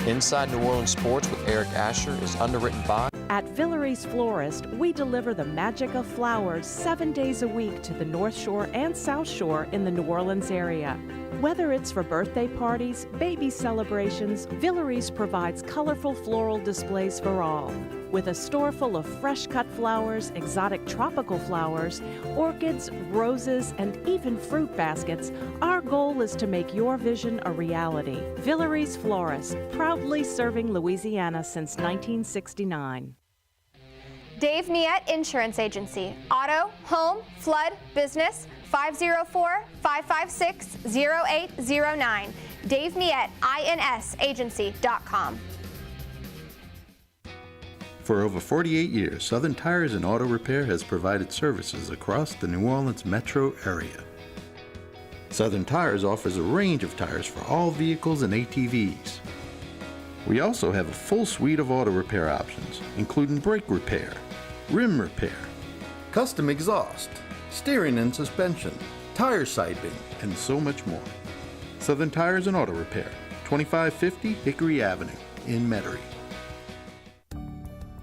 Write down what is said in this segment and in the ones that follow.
Inside New Orleans Sports with Eric Asher is underwritten by... At Villeries Florist, we deliver the magic of flowers 7 days a week to the North Shore and South Shore in the New Orleans area. Whether it's for birthday parties, baby celebrations, Villeries provides colorful floral displays for all. With a store full of fresh-cut flowers, exotic tropical flowers, orchids, roses, and even fruit baskets, our goal is to make your vision a reality. Villeries Florist, proudly serving Louisiana since 1969. Dave Miette Insurance Agency. Auto, home, flood, business, 504-556-0809. Dave Miette, INSagency.com. For over 48 years, Southern Tires and Auto Repair has provided services across the New Orleans metro area. Southern Tires offers a range of tires for all vehicles and ATVs. We also have a full suite of auto repair options, including brake repair, rim repair, custom exhaust, steering and suspension, tire siping, and so much more. Southern Tires and Auto Repair, 2550 Hickory Avenue in Metairie.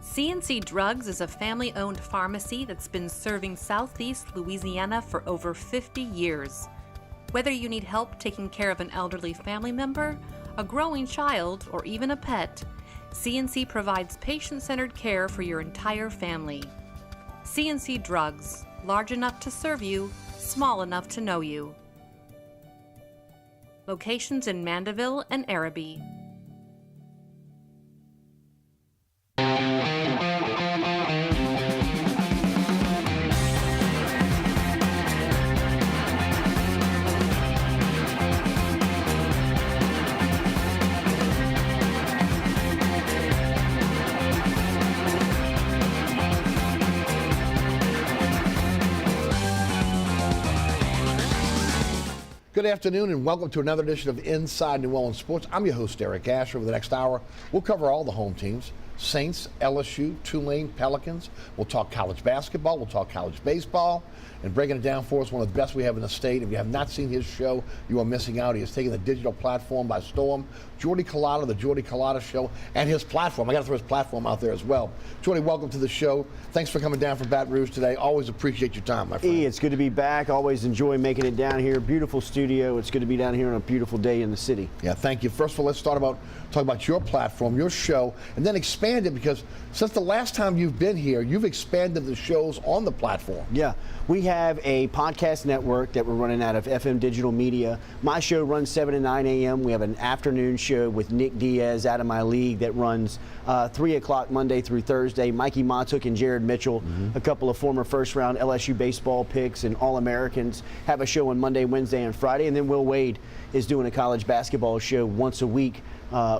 CNC Drugs is a family-owned pharmacy that's been serving Southeast Louisiana for over 50 years. Whether you need help taking care of an elderly family member, a growing child, or even a pet, CNC provides patient-centered care for your entire family. CNC Drugs, large enough to serve you, small enough to know you. Locations in Mandeville and Araby. Good afternoon and welcome to another edition of Inside New Orleans Sports. I'm your host, Eric Asher. Over the next hour, we'll cover all the home teams. Saints, LSU, Tulane, Pelicans. We'll talk college basketball. We'll talk college baseball. And breaking it down for us, one of the best we have in the state. If you have not seen his show, you are missing out. He has taken the digital platform by storm. Jordy Culotta, the Jordy Culotta Show, and his platform. I got to throw his platform out there as well. Jordy, welcome to the show. Thanks for coming down from Baton Rouge today. Always appreciate your time, my friend. It's good to be back. Always enjoy making it down here. Beautiful studio. It's good to be down here on a beautiful day in the city. Yeah, thank you. First of all, let's talk about your platform, your show, and then expand it, because since the last time you've been here, you've expanded the shows on the platform. Yeah, we have a podcast network that we're running out of FM Digital Media. My show runs 7 to 9 a.m. We have an afternoon show with Nick Diaz out of my league that runs 3 o'clock Monday through Thursday. Mikey Montook and Jared Mitchell, a couple of former first-round LSU baseball picks and All-Americans, have a show on Monday, Wednesday, and Friday. And then Will Wade is doing a college basketball show once a week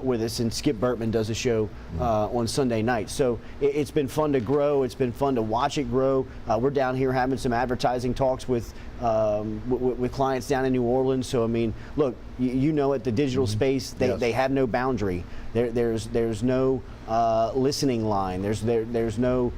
with us, and Skip Burtman does a show on Sunday night. So it's been fun to grow. It's been fun to watch it grow. We're down here having some advertising talks with clients down in New Orleans. So I mean, look, you know, at the digital space, they have no boundary. There's no listening line. There's no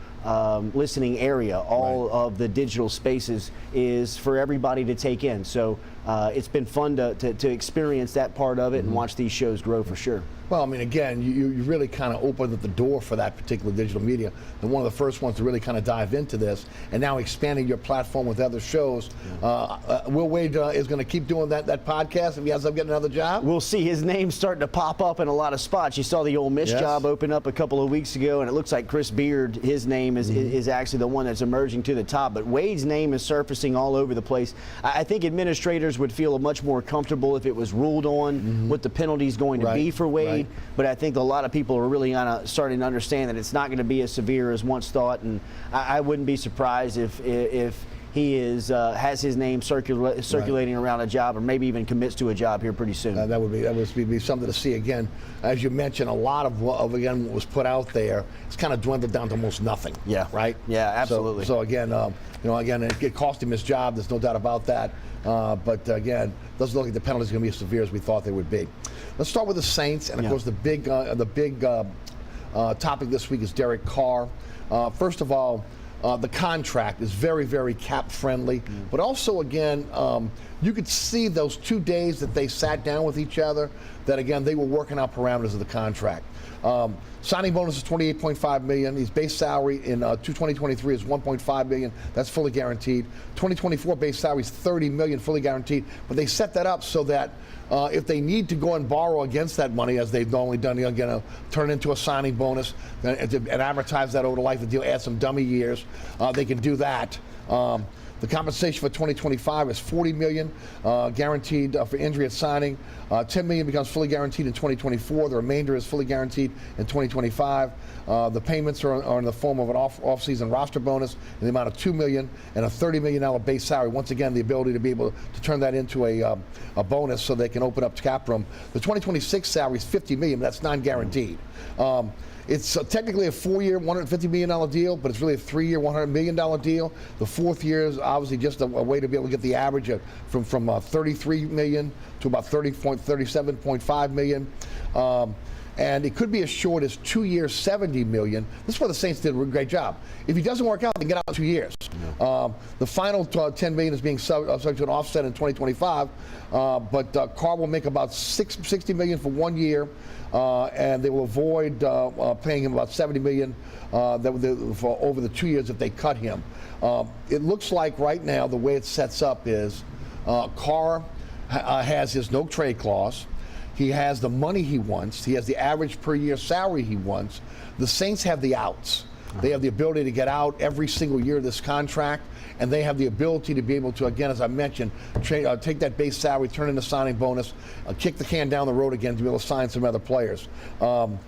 listening area. All of the digital spaces is for everybody to take in. So it's been fun to experience that part of it and watch these shows grow for sure. Well, I mean, again, you really kind of opened up the door for that particular digital media. And one of the first ones to really kind of dive into this, and now expanding your platform with other shows. Will Wade is going to keep doing that podcast if he ends up getting another job? We'll see. His name's starting to pop up in a lot of spots. You saw the Ole Miss job open up a couple of weeks ago, and it looks like Chris Beard, his name is actually the one that's emerging to the top. But Wade's name is surfacing all over the place. I think administrators would feel much more comfortable if it was ruled on what the penalty is going to be for Wade. But I think a lot of people are really starting to understand that it's not going to be as severe as once thought. And I wouldn't be surprised if he has his name circulating around a job, or maybe even commits to a job here pretty soon. That would be something to see. Again, as you mentioned, a lot of what was put out there, it's kind of dwindled down to almost nothing. Yeah. Right. Yeah. Absolutely. So again, it cost him his job. There's no doubt about that. But again, doesn't look like the penalties are going to be as severe as we thought they would be. Let's start with the Saints, and of course the big topic this week is Derek Carr. First of all, the contract is very, very cap friendly. But also, again, you could see those 2 days that they sat down with each other, that again, they were working out parameters of the contract. Signing bonus is $28.5 million. His base salary in 2023 is $1.5 million. That's fully guaranteed. 2024 base salary is $30 million, fully guaranteed. But they set that up so that if they need to go and borrow against that money, as they've normally done, they're going to turn it into a signing bonus and amortize that over the life of the deal, add some dummy years. They can do that. The compensation for 2025 is $40 million guaranteed for injury at signing. $10 million becomes fully guaranteed in 2024. The remainder is fully guaranteed in 2025. The payments are in the form of an off-season roster bonus in the amount of $2 million and a $30 million base salary. Once again, the ability to be able to turn that into a bonus so they can open up cap room. The 2026 salary is $50 million, but that's non-guaranteed. It's technically a 4-year, $150 million deal, but it's really a 3-year, $100 million deal. The 4th year is obviously just a way to be able to get the average from $33 million to about $37.5 million. And it could be as short as 2 years, $70 million. This is where the Saints did a great job. If he doesn't work out, they can get out in 2 years. The final $10 million is being subject to an offset in 2025, but Carr will make about $60 million for 1 year, and they will avoid paying him about $70 million for over the 2 years if they cut him. It looks like right now the way it sets up is Carr has his no trade clause. He has the money he wants. He has the average per year salary he wants. The Saints have the outs. They have the ability to get out every single year of this contract, and they have the ability to be able to, again, as I mentioned, take that base salary, turn into signing bonus, kick the can down the road again to be able to sign some other players. You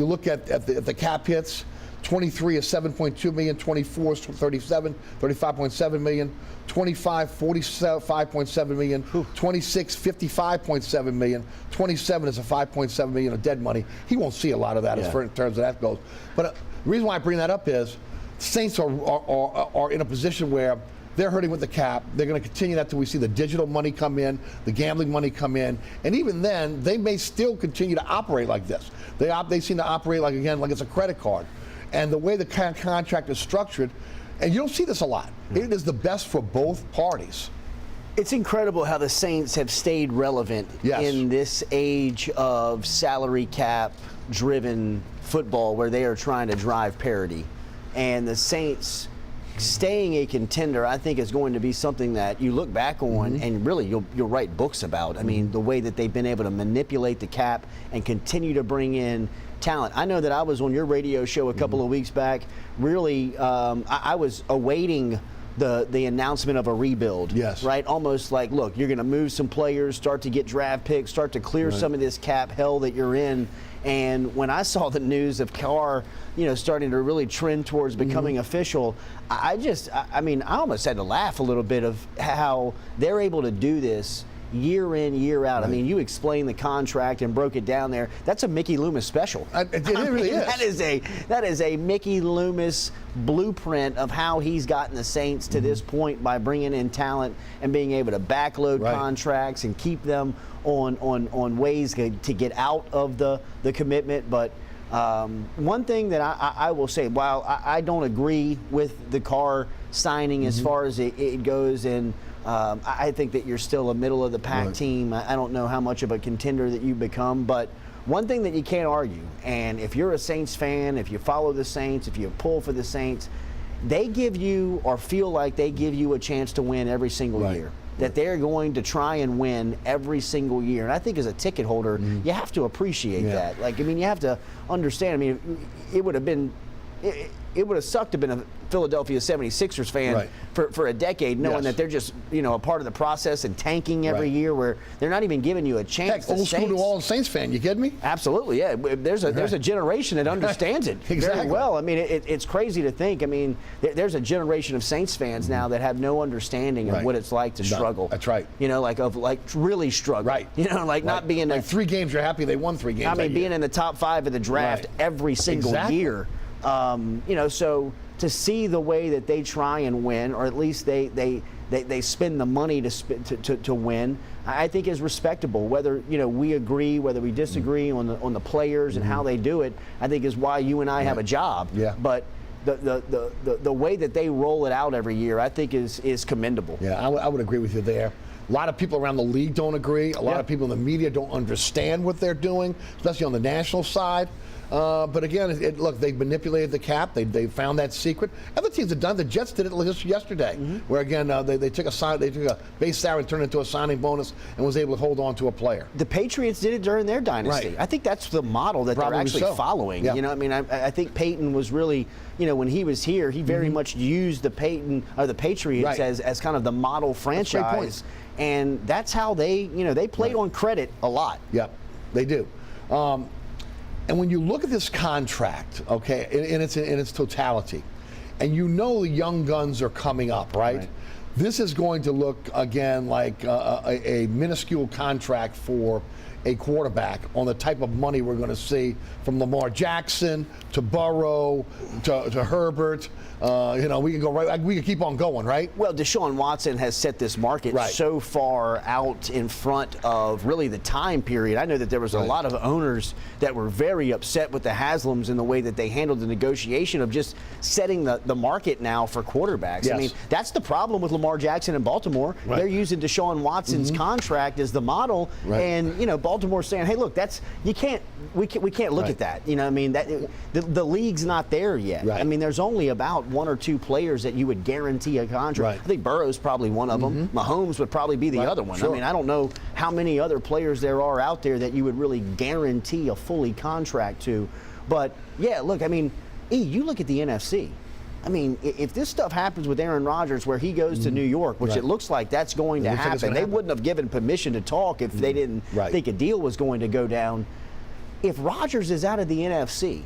look at the cap hits. 23 is $7.2 million, 24 is $35.7 million, 25, $45.7 million, 26, $55.7 million, 27 is a $5.7 million of dead money. He won't see a lot of that as far in terms of that goes. But the reason why I bring that up is Saints are in a position where they're hurting with the cap. They're going to continue that till we see the digital money come in, the gambling money come in, and even then, they may still continue to operate like this. They seem to operate like it's a credit card. And the way the contract is structured, and you don't see this a lot, it is the best for both parties. It's incredible how the Saints have stayed relevant in this age of salary cap driven football where they are trying to drive parity. And the Saints staying a contender, I think, is going to be something that you look back on and really you'll write books about. I mean, the way that they've been able to manipulate the cap and continue to bring in talent. I know that I was on your radio show a couple of weeks back. Really, I was awaiting the announcement of a rebuild. Yes. Right? Almost like, look, you're going to move some players, start to get draft picks, start to clear some of this cap hell that you're in. And when I saw the news of Carr, starting to really trend towards becoming official, I almost had to laugh a little bit of how they're able to do this year in, year out. I mean, you explained the contract and broke it down there. That's a Mickey Loomis special. It really is. That is a Mickey Loomis blueprint of how he's gotten the Saints to this point by bringing in talent and being able to backload contracts and keep them on ways to get out of the commitment. But one thing that I will say, while I don't agree with the Carr signing as far as it goes, and I think that you're still a middle of the pack team. I don't know how much of a contender that you become, but one thing that you can't argue, and if you're a Saints fan, if you follow the Saints, if you pull for the Saints, they give you, or feel like they give you, a chance to win every single year. That they're going to try and win every single year. And I think as a ticket holder, you have to appreciate that. You have to understand. It would have been, it would have sucked to have been a Philadelphia 76ers fan for a decade, knowing that they're just, a part of the process and tanking every year, where they're not even giving you a chance. Heck, old school New Orleans Saints fan, you kidding me? Absolutely, yeah. There's a generation that understands it very well. I mean, it's crazy to think. I mean, there's a generation of Saints fans now that have no understanding of what it's like to struggle. That's right. Really struggle. Right. Not being like 3 games, you're happy they won 3 games. I mean, being in the top 5 of the draft every single year. So to see the way that they try and win, or at least they spend the money to win, I think is respectable. Whether we agree, whether we disagree on the players and how they do it, I think is why you and I have a job. Yeah. But the way that they roll it out every year, I think is commendable. Yeah, I would agree with you there. A lot of people around the league don't agree. A lot of people in the media don't understand what they're doing, especially on the national side. But again, look, they manipulated the cap. They found that secret. Other teams have done. The Jets did it just yesterday, where again they took a base salary and turned it into a signing bonus and was able to hold on to a player. The Patriots did it during their dynasty. Right. I think that's the model that Probably they're actually following. Yeah. You know, I mean, I think Peyton was really, when he was here, he very much used the Patriots as kind of the model franchise, and that's how they played on credit a lot. Yep, they do. And when you look at this contract, okay, in its totality, and the young guns are coming up, right? This is going to look, again, like a minuscule contract for a quarterback on the type of money we're going to see from Lamar Jackson to Burrow to Herbert. We can go right. We can keep on going, right? Well, Deshaun Watson has set this market so far out in front of really the time period. I know that there was a lot of owners that were very upset with the Haslams in the way that they handled the negotiation of just setting the market now for quarterbacks. I mean, that's the problem with Lamar Jackson in Baltimore. They're using Deshaun Watson's contract as the model, and Baltimore's saying, "Hey, look, we can't look at that." I mean, that the league's not there yet. I mean, there's only about one or two players that you would guarantee a contract. I think Burrow's probably one of them. Mahomes would probably be the other one. I mean, I don't know how many other players there are out there that you would really guarantee a fully contract to. But yeah, look, I mean, you look at the NFC. I mean, if this stuff happens with Aaron Rodgers where he goes to New York, which it looks like that's going to happen, they wouldn't have given permission to talk if they didn't think a deal was going to go down. If Rodgers is out of the NFC,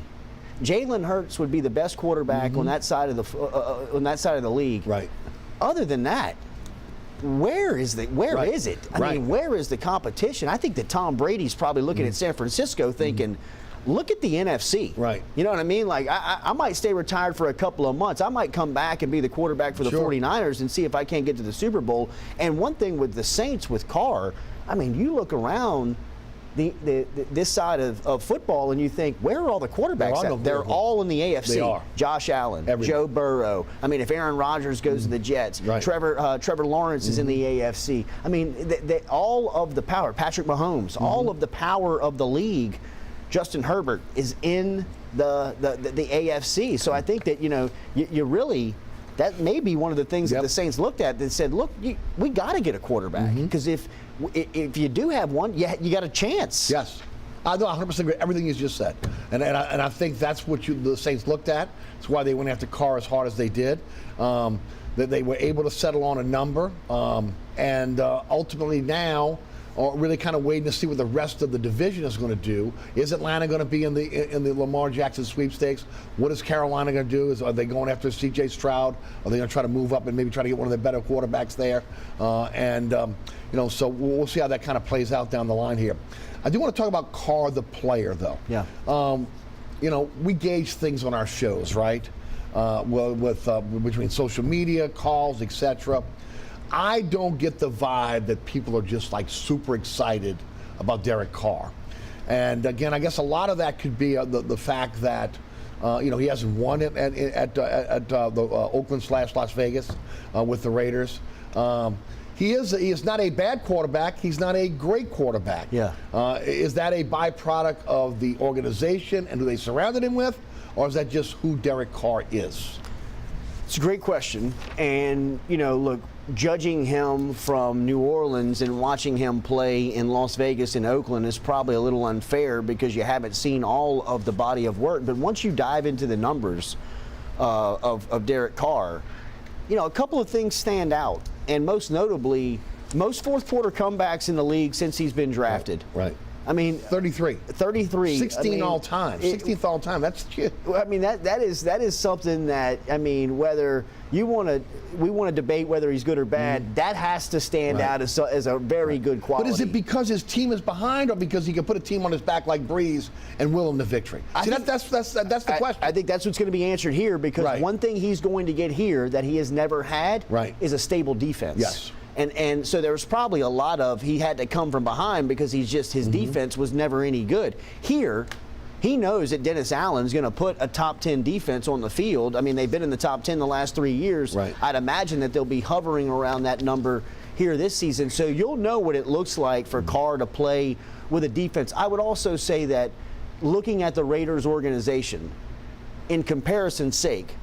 Jalen Hurts would be the best quarterback on that side of the league. Right. Other than that, where is it? I mean, where is the competition? I think that Tom Brady's probably looking at San Francisco thinking, look at the NFC. Right. You know what I mean? Like, I might stay retired for a couple of months. I might come back and be the quarterback for the 49ers and see if I can't get to the Super Bowl. And one thing with the Saints, with Carr, I mean, you look around this side of football and you think, where are all the quarterbacks? They're all in the AFC. They are. Josh Allen, Joe Burrow. I mean, if Aaron Rodgers goes to the Jets, Trevor Lawrence is in the AFC. I mean, all of the power, Patrick Mahomes, all of the power of the league, Justin Herbert is in the AFC. So I think that, you really, that may be one of the things that the Saints looked at that said, look, we got to get a quarterback, because if you do have one, you got a chance. Yes. I know 100% agree with everything you just said. And I think that's what the Saints looked at. That's why they went after Carr as hard as they did. That they were able to settle on a number. And ultimately now, or really kind of waiting to see what the rest of the division is going to do. Is Atlanta going to be in the Lamar Jackson sweepstakes? What is Carolina going to do? Are they going after C.J. Stroud? Are they going to try to move up and maybe try to get one of the better quarterbacks there? So we'll see how that kind of plays out down the line here. I do want to talk about Carr, the player, though. Yeah. We gauge things on our shows, right? Between social media, calls, etc. I don't get the vibe that people are just like super excited about Derek Carr. And again, I guess a lot of that could be the fact that he hasn't won it at the Oakland/Las Vegas with the Raiders. He is not a bad quarterback. He's not a great quarterback. Yeah. Is that a byproduct of the organization and who they surrounded him with, or is that just who Derek Carr is? It's a great question. And, look, judging him from New Orleans and watching him play in Las Vegas and Oakland is probably a little unfair because you haven't seen all of the body of work. But once you dive into the numbers of Derek Carr, a couple of things stand out. And most notably, most fourth quarter comebacks in the league since he's been drafted. Right. I mean, 33. 16 all time. 16th all time. That's shit. I mean, that is something that, I mean, whether we want to debate whether he's good or bad, that has to stand out as a very good quality. But is it because his team is behind, or because he can put a team on his back like Breeze and will him to victory? See, that's the question. I think that's what's going to be answered here, because one thing he's going to get here that he has never had is a stable defense. Yes. And so there was probably a lot of he had to come from behind because his defense was never any good. Here, he knows that Dennis Allen's going to put a top 10 defense on the field. I mean, they've been in the top 10 the last 3 years. Right. I'd imagine that they'll be hovering around that number here this season. So you'll know what it looks like for Carr to play with a defense. I would also say that looking at the Raiders organization, in comparison's sake,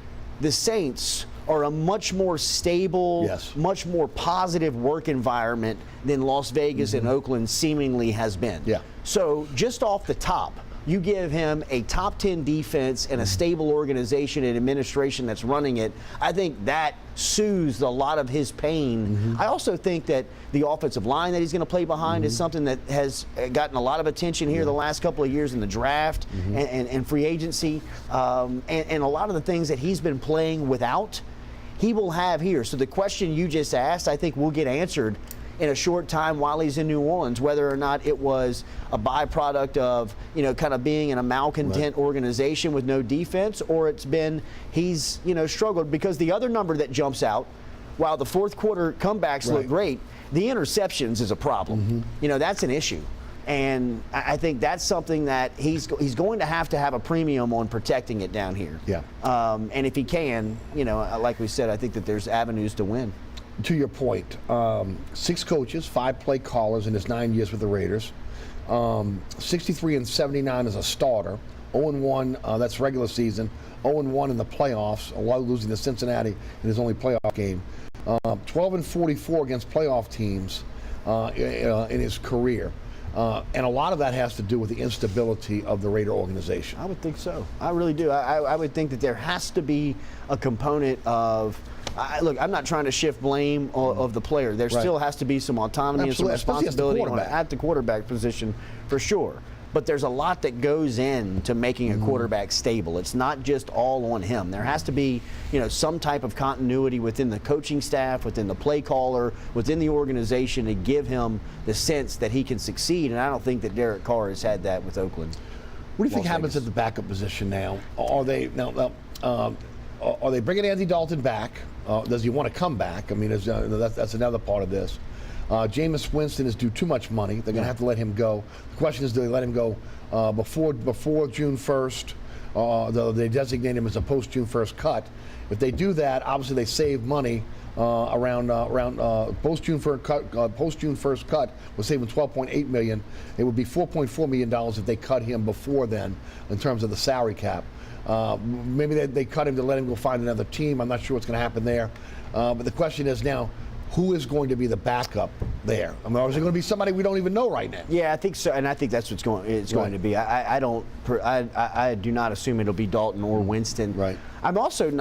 the Saints are a much more stable, Yes. much more positive work environment than Las Vegas and Oakland seemingly has been. Yeah. So just off the top, you give him a top 10 defense and a stable organization and administration that's running it. I think that soothes a lot of his pain. I also think that the offensive line that he's going to play behind is something that has gotten a lot of attention here the last couple of years in the draft and free agency. And a lot of the things that he's been playing without, he will have here. So the question you just asked, I think will get answered in a short time while he's in New Orleans, whether or not it was a byproduct of, kind of being in a malcontent organization with no defense, or it's been he's, struggled. Because the other number that jumps out, while the fourth quarter comebacks look great, the interceptions is a problem. That's an issue. And I think that's something that he's going to have a premium on protecting it down here. Yeah. And if he can, like we said, I think that there's avenues to win. To your point, 6 coaches, 5 play callers in his 9 years with the Raiders. 63-79 as a starter. 0-1, that's regular season. 0-1 in the playoffs, while losing to Cincinnati in his only playoff game. 12-44 against playoff teams in his career. And a lot of that has to do with the instability of the Raider organization. I would think so. I really do. I would think that there has to be a component of, look, I'm not trying to shift blame of the player. There still has to be some autonomy and some responsibility at the quarterback position for sure. But there's a lot that goes into making a quarterback stable. It's not just all on him. There has to be, some type of continuity within the coaching staff, within the play caller, within the organization to give him the sense that he can succeed. And I don't think that Derek Carr has had that with Oakland. What do you think happens at the backup position now? Are they bringing Andy Dalton back? Does he want to come back? I mean, that's another part of this. Jameis Winston is due too much money. They're going to have to let him go. The question is, do they let him go before June 1st? They designate him as a post-June 1st cut. If they do that, obviously they save money around post-June 1st cut. We're saving $12.8 million. It would be $4.4 million if they cut him before then in terms of the salary cap. Maybe they cut him to let him go find another team. I'm not sure what's going to happen there. But the question is now, who is going to be the backup there? I mean, is it going to be somebody we don't even know right now? Yeah, I think so, and I think that's what's going to be. I do not assume it'll be Dalton or Winston. Right. I'm not sold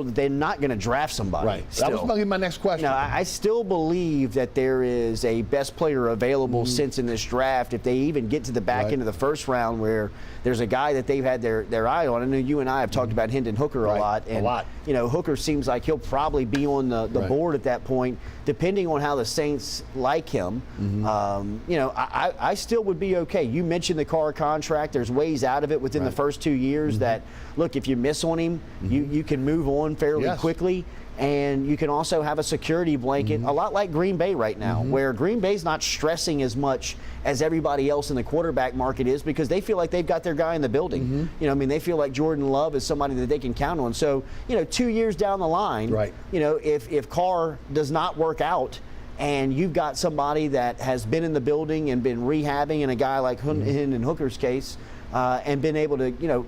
that they're not going to draft somebody. Right. Still. That was going to be my next question. No, I still believe that there is a best player available since in this draft. If they even get to the back end of the first round, where there's a guy that they've had their eye on. I know you and I have talked about Hendon Hooker a lot. And, a lot. Hooker seems like he'll probably be on the board at that point, depending on how the Saints like him. I still would be okay. You mentioned the Carr contract. There's ways out of it within the first 2 years that, look, if you miss on him, you can move on fairly quickly. And you can also have a security blanket, a lot like Green Bay right now, where Green Bay's not stressing as much as everybody else in the quarterback market is, because they feel like they've got their guy in the building. They feel like Jordan Love is somebody that they can count on. So, 2 years down the line, if Carr does not work out, and you've got somebody that has been in the building and been rehabbing, in a guy like in Hooker's case, and been able to,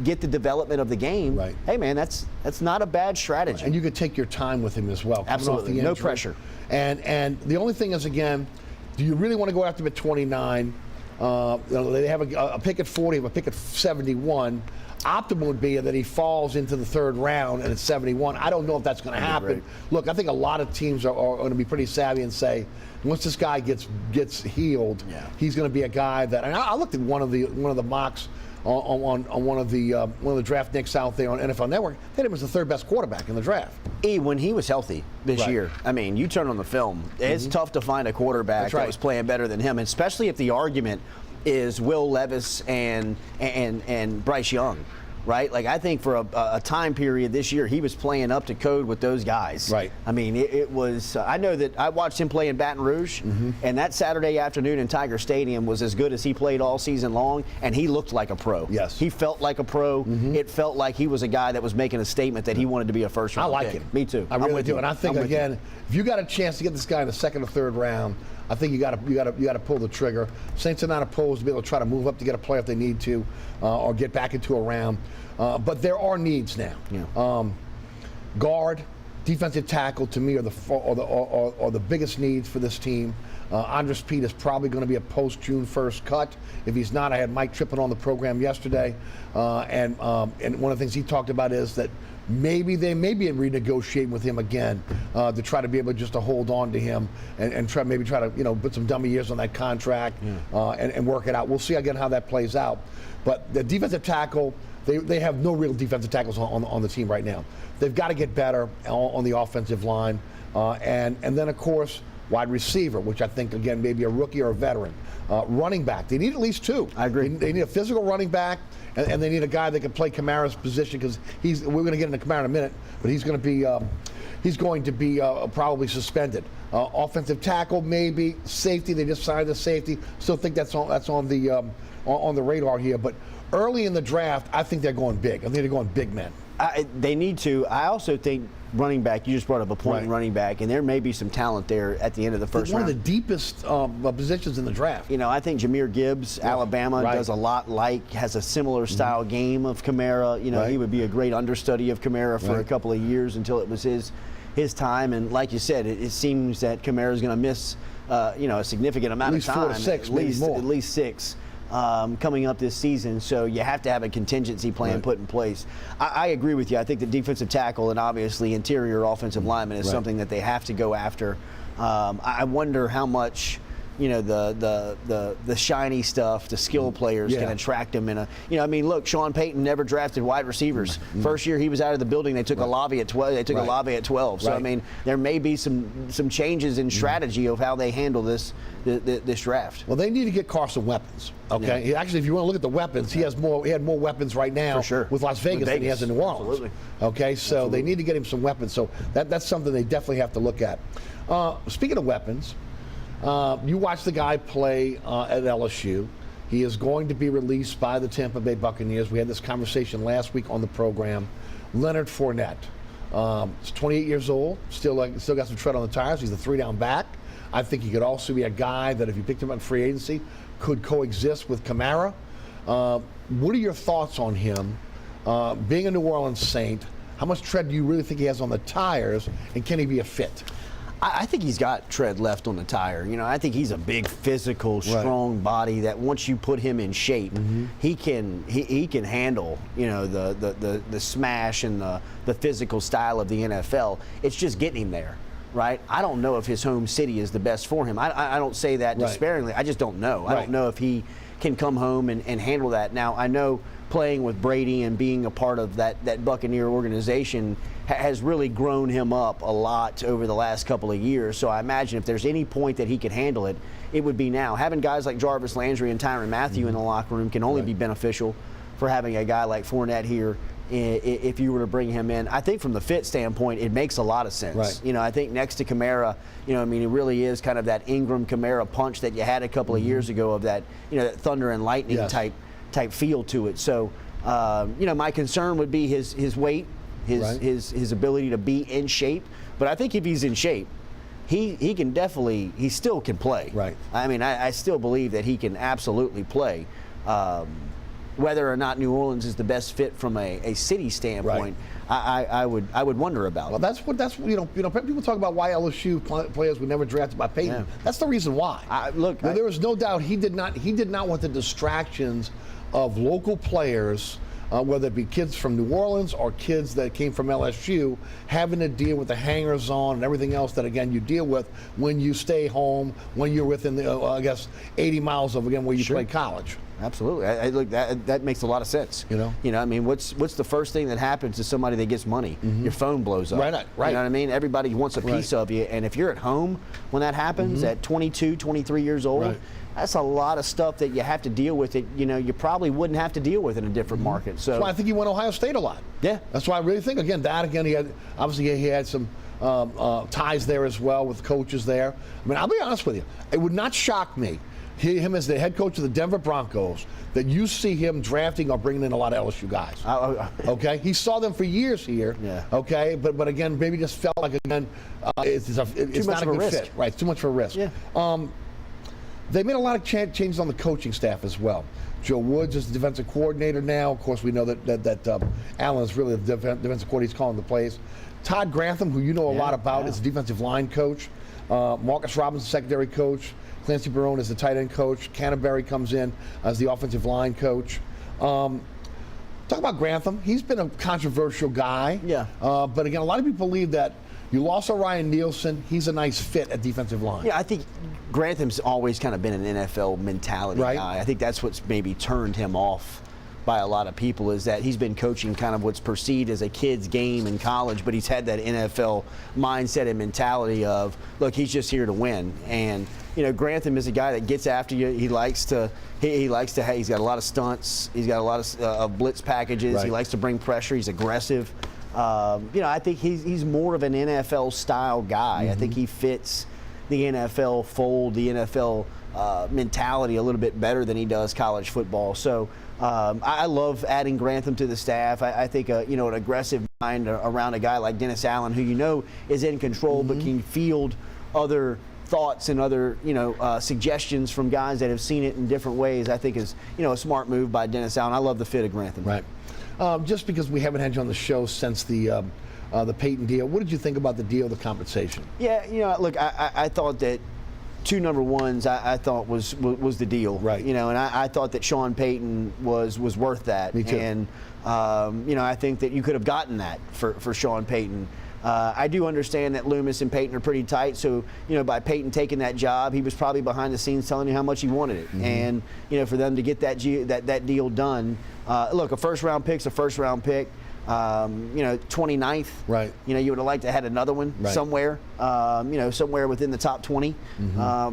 get the development of the game. Right. Hey, man, that's not a bad strategy. And you could take your time with him as well. Absolutely, no pressure. And the only thing is, again, do you really want to go after him at 29? They have a pick at 40, have a pick at 71. Optimal would be that he falls into the third round and it's 71. I don't know if that's going to happen. Look, I think a lot of teams are going to be pretty savvy and say, once this guy gets healed, he's going to be a guy that. And I looked at one of the mocks on one of the draft nicks out there on NFL Network. They had him as the third best quarterback in the draft. When he was healthy this year, I mean, you turn on the film, it's tough to find a quarterback that was playing better than him, especially if the argument is Will Levis and Bryce Young. right? Like, I think for a time period this year, he was playing up to code with those guys. Right. I mean, it was, I know that I watched him play in Baton Rouge, and that Saturday afternoon in Tiger Stadium was as good as he played all season long, and he looked like a pro. Yes. He felt like a pro. It felt like he was a guy that was making a statement that he wanted to be a first-round I like pick. him. Me too. I really with do. you. And I think, I'm with you. again, if you got a chance to get this guy in the second or third round, I think you got to pull the trigger. Saints are not opposed to be able to try to move up to get a player if they need to, or get back into a round. But there are needs now. Yeah. Guard, defensive tackle, to me, are the biggest needs for this team. Andres Pete is probably going to be a post-June 1st cut. If he's not, I had Mike Trippin on the program yesterday, and one of the things he talked about is that maybe they may be renegotiating with him again to try to be able just to hold on to him and try to put some dummy years on that contract and work it out. We'll see again how that plays out. But the defensive tackle, they have no real defensive tackles on the team right now. They've got to get better on the offensive line, and then of course wide receiver, which I think again maybe a rookie or a veteran. Running back, they need at least two. I agree. They need a physical running back, and they need a guy that can play Kamara's position, because we're going to get into Kamara in a minute, but he's going to be probably suspended. Offensive tackle, maybe. Safety, they just signed the safety. Still think that's on the radar here. But early in the draft, I think they're going big. I think they're going big men. They need to. I also think running back, you just brought up a point in running back, and there may be some talent there at the end of the first round. One of the deepest positions in the draft. I think Jahmyr Gibbs, Alabama, does a lot has a similar style game of Kamara. He would be a great understudy of Kamara for a couple of years until it was his time. And like you said, it seems that Kamara is going to miss a significant amount of time. At least 4 to 6, maybe more. At least 6. Coming up this season, so you have to have a contingency plan put in place. I agree with you. I think the defensive tackle and obviously interior offensive lineman is something that they have to go after. I wonder how much the shiny stuff, the skill players can attract them look, Sean Payton never drafted wide receivers. First year he was out of the building, they took Olave at 12. They took Olave at 12. So there may be some changes in strategy of how they handle this draft. Well, they need to get Carson weapons. Okay, actually, if you want to look at the weapons, he had more weapons right now with Las Vegas than he has in New Orleans. Absolutely. Okay, so they need to get him some weapons. So that's something they definitely have to look at. Speaking of weapons, you watched the guy play at LSU. He is going to be released by the Tampa Bay Buccaneers. We had this conversation last week on the program. Leonard Fournette. He's 28 years old, still got some tread on the tires. He's a 3-down back. I think he could also be a guy that if you picked him up in free agency could coexist with Kamara. What are your thoughts on him being a New Orleans Saint? How much tread do you really think he has on the tires, and can he be a fit? I think he's got tread left on the tire. I think he's a big, physical, strong body that once you put him in shape, he can handle the smash and the physical style of the NFL. It's just getting him there. Right? I don't know if his home city is the best for him. I don't say that despairingly. I just don't know. I don't know if he can come home and handle that. Now, I know playing with Brady and being a part of that Buccaneer organization has really grown him up a lot over the last couple of years. So I imagine if there's any point that he could handle it, it would be now. Having guys like Jarvis Landry and Tyrann Mathieu in the locker room can only be beneficial for having a guy like Fournette here. If you were to bring him in, I think from the fit standpoint, it makes a lot of sense. I think next to Kamara, it really is kind of that Ingram Kamara punch that you had a couple of years ago of that, that thunder and lightning type feel to it. So, my concern would be his weight, his ability to be in shape. But I think if he's in shape, he can definitely, he still can play. Right. I still believe that he can absolutely play. Whether or not New Orleans is the best fit from a city standpoint, I would wonder about. Well, that's people talk about why LSU players were never drafted by Peyton. Yeah. That's the reason why. There was no doubt he did not want the distractions of local players, whether it be kids from New Orleans or kids that came from LSU, having to deal with the hangers on and everything else that again you deal with when you stay home, when you're within the 80 miles of where you play college. absolutely. Look, that makes a lot of sense. You know, I mean, what's the first thing that happens to somebody that gets money? Your phone blows up. Right. You know what I mean? Everybody wants a piece of you, and if you're at home when that happens at 22, 23 years old, that's a lot of stuff that you have to deal with. It, you probably wouldn't have to deal with in a different market. So that's why I think he went Ohio State a lot. Yeah, that's why I really think he had some ties there as well with coaches there. I mean, I'll be honest with you, it would not shock me, him as the head coach of the Denver Broncos, that you see him drafting or bringing in a lot of LSU guys. Okay, he saw them for years here. Yeah. Okay, but again, maybe just felt like it's not a good fit. Right, it's too much of a risk. Yeah. They made a lot of changes on the coaching staff as well. Joe Woods is the defensive coordinator now. Of course, we know that Allen is really the defensive coordinator. He's calling the plays. Todd Grantham, who you know a lot about, is the defensive line coach. Marcus Robinson, secondary coach. Clancy Barone is the tight end coach. Canterbury comes in as the offensive line coach. Talk about Grantham. He's been a controversial guy. Yeah. But again, a lot of people believe that you lost Orion Nielsen. He's a nice fit at defensive line. Yeah, I think Grantham's always kind of been an NFL mentality guy. I think that's what's maybe turned him off by a lot of people, is that he's been coaching kind of what's perceived as a kid's game in college, but he's had that NFL mindset and mentality of, look, he's just here to win. And Grantham is a guy that gets after you. He likes to he's got a lot of stunts. He's got a lot of blitz packages. Right. He likes to bring pressure. He's aggressive. I think he's more of an NFL style guy. I think he fits the NFL fold, the NFL mentality a little bit better than he does college football. So I love adding Grantham to the staff. I think an aggressive mind around a guy like Dennis Allen, who is in control but can field other thoughts and other suggestions from guys that have seen it in different ways, I think is a smart move by Dennis Allen. I love the fit of Grantham. Right. Just because we haven't had you on the show since the Peyton deal, what did you think about the deal, the compensation? Yeah, look, I thought that 2 number ones I thought was the deal. Right. And I thought that Sean Payton was worth that. Me too. And I think that you could have gotten that for Sean Payton. I do understand that Loomis and Payton are pretty tight, so by Payton taking that job, he was probably behind the scenes telling you how much he wanted it, and for them to get that deal done. Look, a first-round pick's a first-round pick. 29th. Right. You would have liked to have had another one somewhere. Somewhere within the top 20,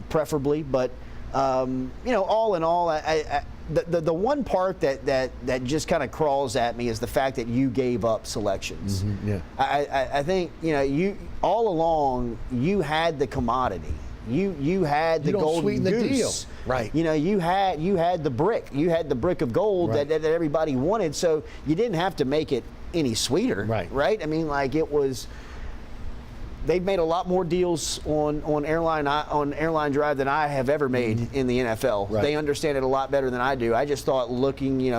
preferably. But all in all, the one part that just kind of crawls at me is the fact that you gave up selections. Yeah. I think you all along you had the commodity. You had the golden goose. The deal. Right. You had the brick. You had the brick of gold that everybody wanted. So you didn't have to make it any sweeter. Right. I mean, like it was. They've made a lot more deals on airline drive than I have ever made in the NFL. Right. They understand it a lot better than I do. I just thought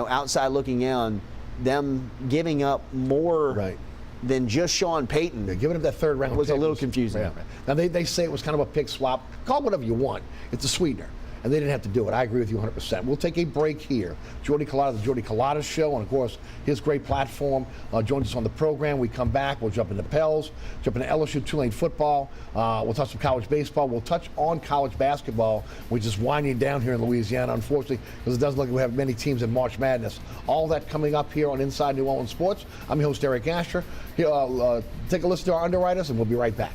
outside looking in, them giving up more than just Sean Payton. Yeah, giving up that 3rd round was pick a little confusing. Yeah. Now they say it was kind of a pick swap. Call it whatever you want. It's a sweetener. And they didn't have to do it. I agree with you 100%. We'll take a break here. Jordy Culotta, the Jordy Culotta Show, and of course, his great platform joins us on the program. We come back, we'll jump into Pels, jump into LSU Tulane football. We'll touch some college baseball. We'll touch on college basketball, which is winding down here in Louisiana, unfortunately, because it doesn't look like we have many teams in March Madness. All that coming up here on Inside New Orleans Sports. I'm your host, Eric Asher. Take a listen to our underwriters, and we'll be right back.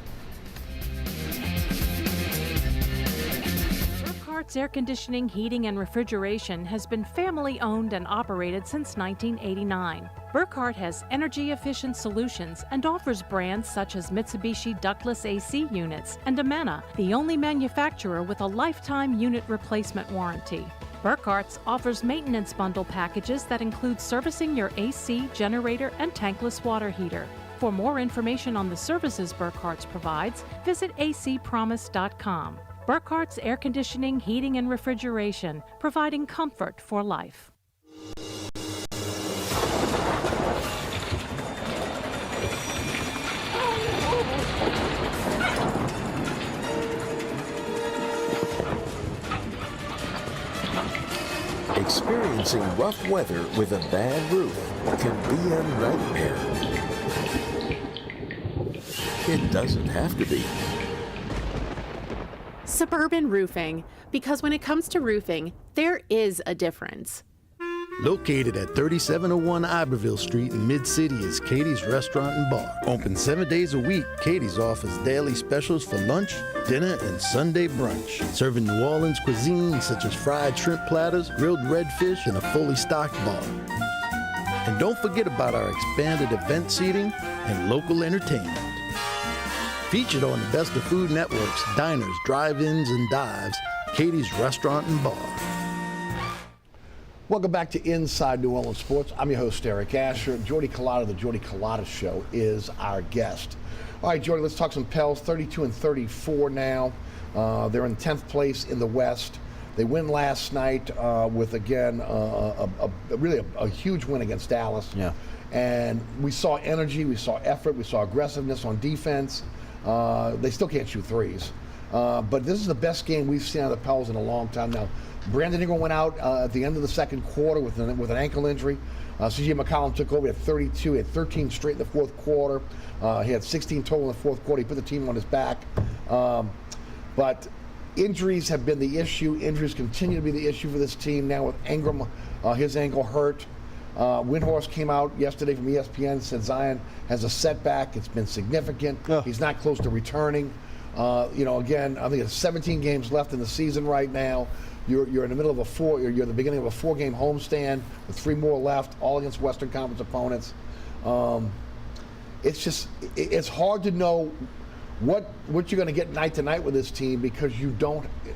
Air Conditioning, Heating, and Refrigeration has been family owned and operated since 1989. Burkhardt has energy-efficient solutions and offers brands such as Mitsubishi ductless AC units and Amana, the only manufacturer with a lifetime unit replacement warranty. Burkhardt's offers maintenance bundle packages that include servicing your AC, generator, and tankless water heater. For more information on the services Burkhardt's provides, visit acpromise.com. Burkhart's Air Conditioning, Heating, and Refrigeration, providing comfort for life. Experiencing rough weather with a bad roof can be a nightmare. It doesn't have to be. Suburban Roofing, Because when it comes to roofing, there is a difference. Located at 3701 Iberville Street in Mid-City is Katie's Restaurant and Bar. Open 7 days a week, Katie's offers daily specials for lunch, dinner, and Sunday brunch. Serving New Orleans cuisine such as fried shrimp platters, grilled redfish, and a fully stocked bar. And don't forget about our expanded event seating and local entertainment. Featured on the Best of Food Network's diners, drive-ins, and dives, Katie's Restaurant and Bar. Welcome back to Inside New Orleans Sports. I'm your host, Eric Asher. Jordy Culotta, the Jordy Culotta Show, is our guest. All right, Jordy, let's talk some Pels. 32-34 now. They're in 10th place in the West. They win last night with, again, really a huge win against Dallas. Yeah. And we saw energy, we saw effort, we saw aggressiveness on defense. They still can't shoot threes. But this is the best game we've seen out of the Pels in a long time now. Brandon Ingram went out at the end of the second quarter with an ankle injury. C.J. McCollum took over at 32. He had 13 straight in the fourth quarter. He had 16 total in the fourth quarter. He put the team on his back. But injuries have been the issue. Injuries continue to be the issue for this team now with Ingram, his ankle hurt. Windhorst came out yesterday from ESPN, said Zion has a setback. It's been significant. He's not close to returning. Again, I think it's 17 games left in the season right now. You're in the middle of you're at the beginning of a 4-game homestand with 3 more left, all against Western Conference opponents. It's hard to know what you're going to get night to night with this team because you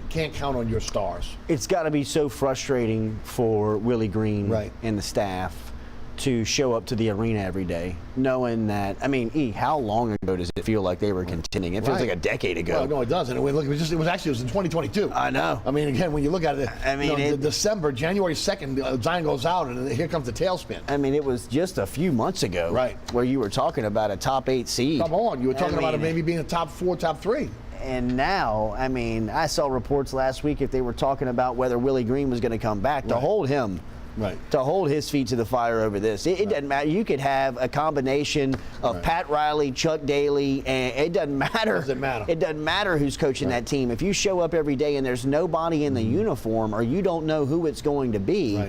can't count on your stars. It's got to be so frustrating for Willie Green and the staff to show up to the arena every day, knowing that, how long ago does it feel like they were contending? It feels like a decade ago. Well, no, it doesn't. It was in 2022. I know. Again, when you look at it, December, January 2nd, Zion goes out, and here comes the tailspin. It was just a few months ago where you were talking about a top 8 seed. Come on, you were talking about it maybe being a top 4, top 3. And now, I saw reports last week if they were talking about whether Willie Green was going to come back to hold him. To hold his feet to the fire over this. It doesn't matter. You could have a combination of Pat Riley, Chuck Daly, and it doesn't matter. It doesn't matter who's coaching that team. If you show up every day and there's nobody in the uniform or you don't know who it's going to be,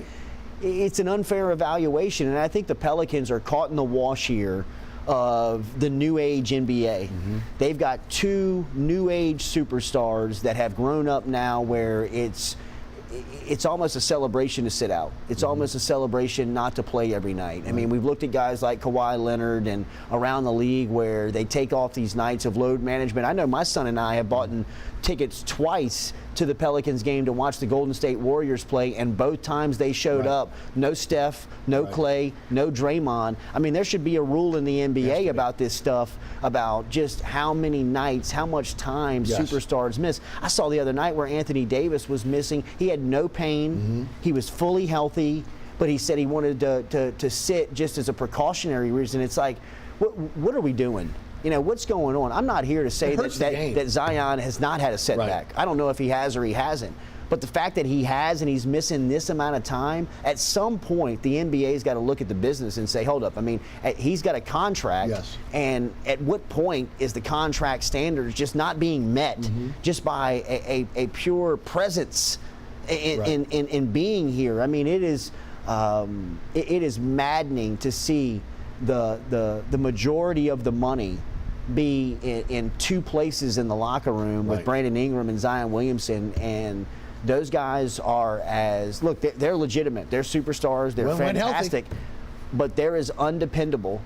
it's an unfair evaluation. And I think the Pelicans are caught in the wash here of the new age NBA. They've got 2 new age superstars that have grown up now where it's almost a celebration to sit out. It's almost a celebration not to play every night. We've looked at guys like Kawhi Leonard and around the league where they take off these nights of load management. I know my son and I have bought tickets twice to the Pelicans game to watch the Golden State Warriors play, and both times they showed up. No Steph, no Clay, no Draymond. There should be a rule in the NBA about this stuff, about just how many nights, how much time superstars miss. I saw the other night where Anthony Davis was missing. He had no pain. He was fully healthy, but he said he wanted to sit just as a precautionary reason. It's like, what are we doing? What's going on? I'm not here to say that Zion has not had a setback. I don't know if he has or he hasn't. But the fact that he has and he's missing this amount of time, at some point the NBA's got to look at the business and say, hold up, he's got a contract, and at what point is the contract standards just not being met just by a pure presence in being here? It is maddening to see the majority of the money be in 2 places in the locker room with Brandon Ingram and Zion Williamson, and those guys are they're legitimate, they're superstars, they're fantastic, but they're as undependable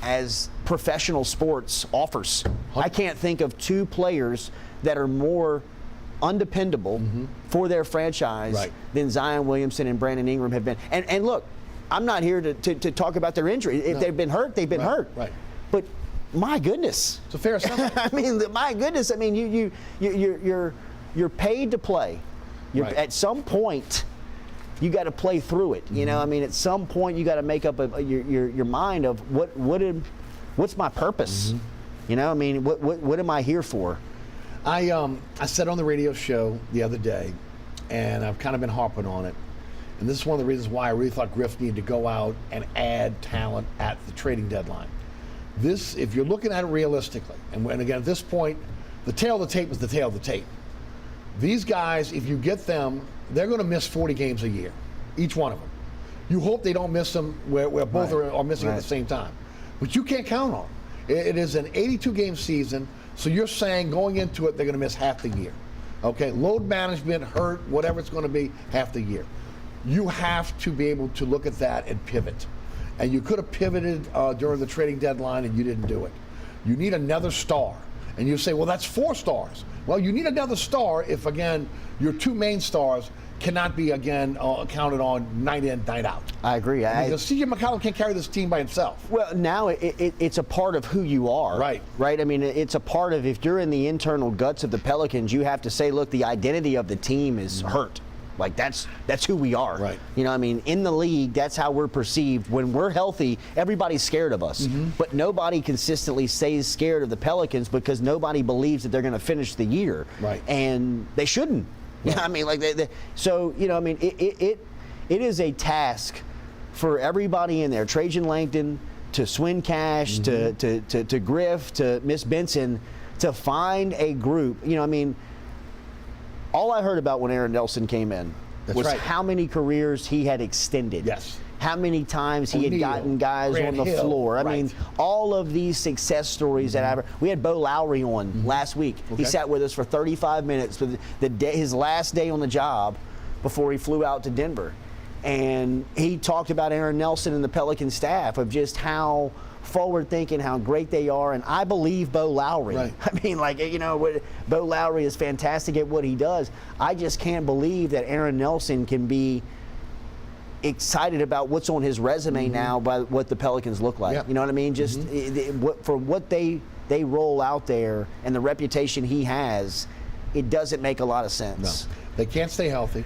as professional sports offers. I can't think of 2 players that are more undependable for their franchise than Zion Williamson and Brandon Ingram have been. And look, I'm not here to talk about their injury. If they've been hurt, they've been hurt. But my goodness, it's a fair assessment. My goodness. You're paid to play. At some point, you got to play through it. At some point, you got to make up your mind of what's my purpose. What am I here for? I said on the radio show the other day, and I've kind of been harping on it. And this is one of the reasons why I really thought Griff needed to go out and add talent at the trading deadline. If you're looking at it realistically, and again, at this point, the tail of the tape is the tail of the tape. These guys, if you get them, they're going to miss 40 games a year, each one of them. You hope they don't miss them where both are missing at the same time. But you can't count on them. It is an 82-game season, so you're saying going into it, they're going to miss half the year. Okay, load management, hurt, whatever it's going to be, half the year. You have to be able to look at that and pivot. And you could have pivoted during the trading deadline and you didn't do it. You need another star. And you say, well, that's 4 stars. Well, you need another star if, again, your 2 main stars cannot be, again, counted on night in, night out. I agree. Because C.J. McCollum can't carry this team by himself. Well, now it's a part of who you are. Right. Right? I mean, it's a part of, if you're in the internal guts of the Pelicans, you have to say, look, the identity of the team is hurt. Like, that's who we are. Right. You know, I mean, in the league, that's how we're perceived. When we're healthy, everybody's scared of us. But nobody consistently stays scared of the Pelicans because nobody believes that they're going to finish the year. Right. And they shouldn't. You know, I mean, like, so, you know, I mean, it is a task for everybody in there, Trajan Langton, to Swin Cash, to Griff, to Miss Benson, to find a group. You know, I mean, all I heard about when Aaron Nelson came in was how many careers he had extended. Yes. How many times he had gotten guys Grant on the Hill, floor. I mean, all of these success stories that we had Bo Lowry on last week. He sat with us for 35 minutes for his last day on the job before he flew out to Denver. And he talked about Aaron Nelson and the Pelican staff of just how forward thinking, how great they are, and I believe Bo Lowry. Right. I mean, like, you know, Bo Lowry is fantastic at what he does. I just can't believe that Aaron Nelson can be excited about what's on his resume now by what the Pelicans look like. You know what I mean? Just for what they roll out there and the reputation he has, it doesn't make a lot of sense. No. They can't stay healthy.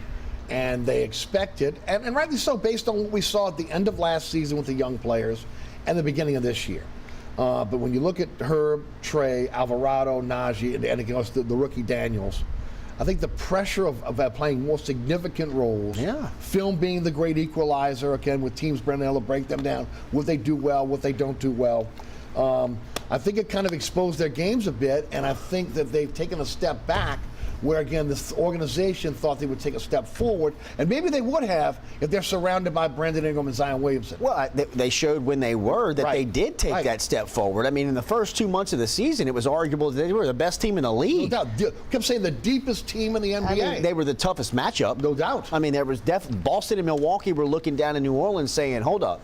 And they expected, and rightly so, based on what we saw at the end of last season with the young players and the beginning of this year. But when you look at Herb, Trey, Alvarado, Najee, and against the rookie Daniels, I think the pressure of playing more significant roles, film being the great equalizer, again, with teams, Brendan will break them down, what they do well, what they don't do well. I think it kind of exposed their games a bit, and I think that they've taken a step back where, again, this organization thought they would take a step forward, and maybe they would have if they're surrounded by Brandon Ingram and Zion Williamson. Well, they showed when they were that they did take that step forward. I mean, in the first 2 months of the season, it was arguable that they were the best team in the league. No doubt. Kept saying the deepest team in the NBA. I mean, they were the toughest matchup. No doubt. I mean, there was Boston and Milwaukee were looking down in New Orleans saying, hold up.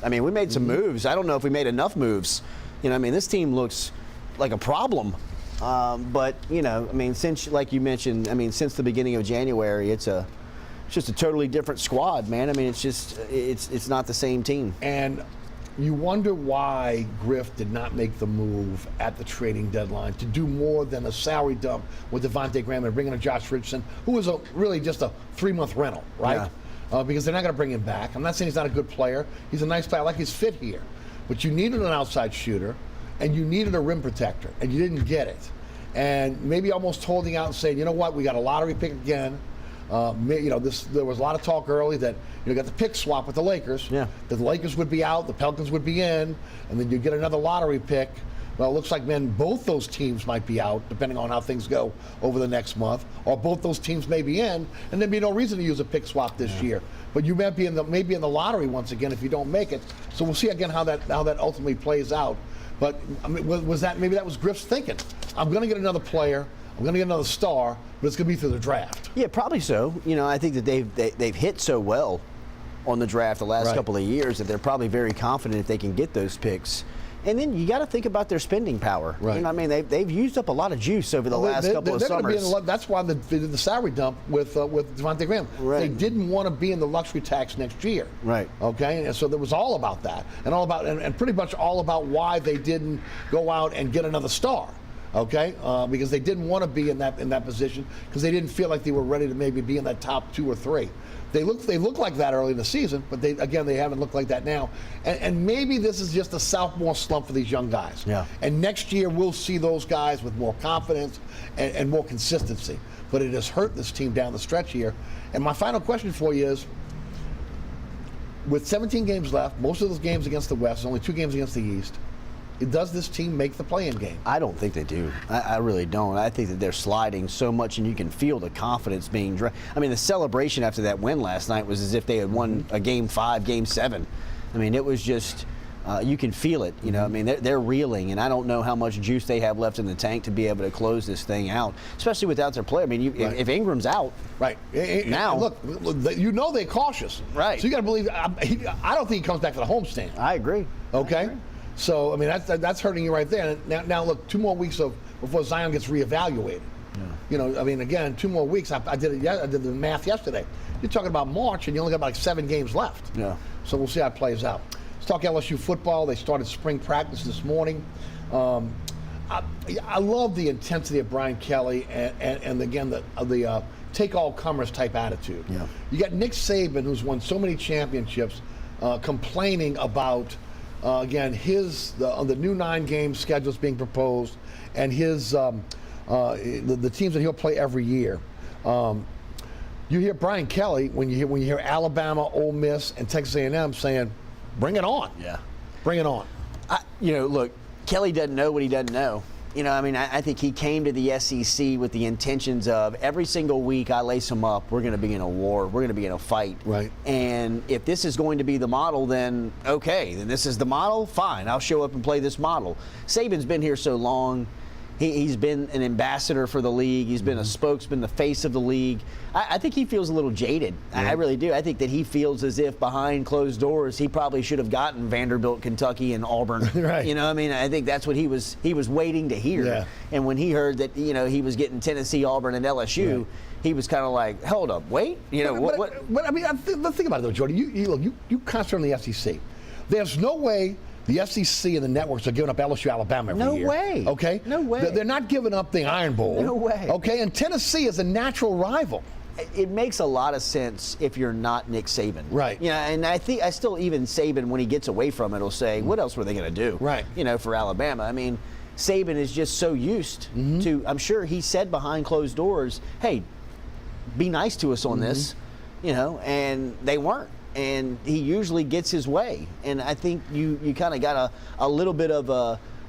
I mean, we made some moves. I don't know if we made enough moves. You know, I mean, this team looks like a problem. But, you know, I mean, since, like you mentioned, I mean, since the beginning of January, it's just a totally different squad, man. I mean, it's just, it's not the same team. And you wonder why Griff did not make the move at the trading deadline to do more than a salary dump with Devontae Graham and bringing in Josh Richardson, who was really just a 3-month rental, right? Yeah. Because they're not going to bring him back. I'm not saying he's not a good player. He's a nice player. I like his fit here. But you needed an outside shooter, and you needed a rim protector, and you didn't get it. And maybe almost holding out and saying, you know what, we got a lottery pick again. You know, there was a lot of talk early that you got the pick swap with the Lakers. Yeah. That the Lakers would be out, the Pelicans would be in, and then you get another lottery pick. Well, it looks like, man, both those teams might be out, depending on how things go over the next month, or both those teams may be in, and there'd be no reason to use a pick swap this year. But you might be in the lottery once again if you don't make it. So we'll see again how that ultimately plays out. But I mean, maybe that was Griff's thinking? I'm going to get another player. I'm going to get another star, but it's going to be through the draft. Yeah, probably so. You know, I think that they've hit so well on the draft the last couple of years that they're probably very confident if they can get those picks. And then you got to think about their spending power. Right. You know, I mean, they've used up a lot of juice over the last couple of summers. That's why they did the salary dump with Devontae Graham. Right. They didn't want to be in the luxury tax next year. Right. Okay. And so there was all about that, and pretty much all about why they didn't go out and get another star. Okay, because they didn't want to be in that position because they didn't feel like they were ready to maybe be in that top 2 or 3. They looked like that early in the season, but they haven't looked like that now. And maybe this is just a sophomore slump for these young guys. Yeah. And next year we'll see those guys with more confidence and more consistency. But it has hurt this team down the stretch here. And my final question for you is, with 17 games left, most of those games against the West, only 2 games against the East, does this team make the play-in game? I don't think they do. I really don't. I think that they're sliding so much, and you can feel the confidence being I mean, the celebration after that win last night was as if they had won a Game 5, Game 7. I mean, it was just, you can feel it. You know, I mean, they're reeling, and I don't know how much juice they have left in the tank to be able to close this thing out, especially without their player. I mean, if Ingram's out, right now, look, you know they're cautious, right? So you got to believe. I don't think he comes back for the homestand. I agree. Okay, I agree. So I mean that's hurting you right there. Now look, 2 more weeks before Zion gets reevaluated. Yeah. You know, I mean, again, 2 more weeks. I did the math yesterday. You're talking about March, and you only got like 7 games left. Yeah. So we'll see how it plays out. Let's talk LSU football. They started spring practice this morning. I love the intensity of Brian Kelly and again the take all comers type attitude. Yeah. You got Nick Saban, who's won so many championships, complaining about again the new 9-game schedules being proposed and his the teams that he'll play every year. You hear Brian Kelly when you hear Alabama, Ole Miss, and Texas A&M saying, "Bring it on." Yeah, bring it on. Look, Kelly doesn't know what he doesn't know. You know, I mean, I think he came to the SEC with the intentions of every single week I lace him up, we're going to be in a war, we're going to be in a fight. Right. And if this is going to be the model, then okay, then this is the model. Fine, I'll show up and play this model. Saban's been here so long. He's been an ambassador for the league. He's been a spokesman, the face of the league. I think he feels a little jaded. Yeah. I really do. I think that he feels as if behind closed doors he probably should have gotten Vanderbilt, Kentucky, and Auburn. Right. You know, I mean, I think that's what he was waiting to hear. Yeah. And when he heard that, you know, he was getting Tennessee, Auburn, and LSU, right, he was kind of like, hold up, wait. You know, but I mean, let's think about it though, Jordy. You concentrate on the SEC. There's no way the SEC and the networks are giving up LSU, Alabama every year. No way. Okay? No way. They're not giving up the Iron Bowl. No way. Okay? And Tennessee is a natural rival. It makes a lot of sense if you're not Nick Saban. Right. Yeah, and I still even Saban, when he gets away from it, will say, what else were they going to do? Right. You know, for Alabama. I mean, Saban is just so used to, I'm sure he said behind closed doors, hey, be nice to us on this, you know, and they weren't. And he usually gets his way. And I think you kind of got a little bit of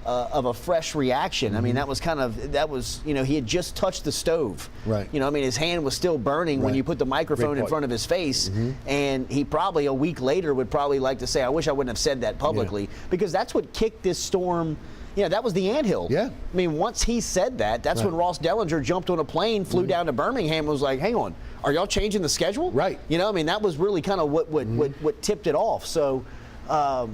a fresh reaction. I mean, that was, you know, he had just touched the stove. Right. You know, I mean, his hand was still burning when you put the microphone in front of his face. And he probably a week later would probably like to say, I wish I wouldn't have said that publicly, because that's what kicked this storm. Yeah, that was the anthill. Yeah. I mean, once he said that, that's when Ross Dellinger jumped on a plane, flew down to Birmingham, and was like, hang on, are y'all changing the schedule? Right. You know, I mean, that was really kind of what tipped it off. So I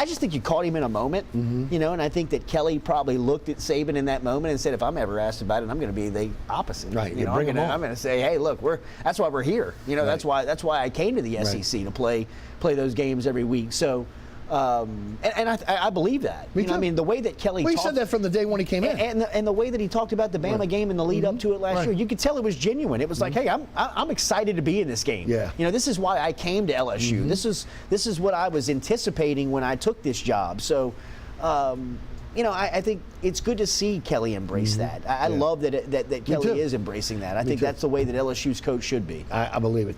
just think you caught him in a moment, you know, and I think that Kelly probably looked at Saban in that moment and said, if I'm ever asked about it, I'm going to be the opposite. Right. You know, I'm going to say, hey, look, that's why we're here. You know, that's why I came to the SEC to play those games every week. So. And I believe that. Me too. I mean, the way that Kelly he said that from the day when he came in. And the way that he talked about the Bama game and the lead up to it last year, you could tell it was genuine. It was like, hey, I'm excited to be in this game. Yeah. You know, this is why I came to LSU. This is what I was anticipating when I took this job. So, you know, I think it's good to see Kelly embrace that. I love that Kelly is embracing that. I think that's the way that LSU's coach should be. I believe it.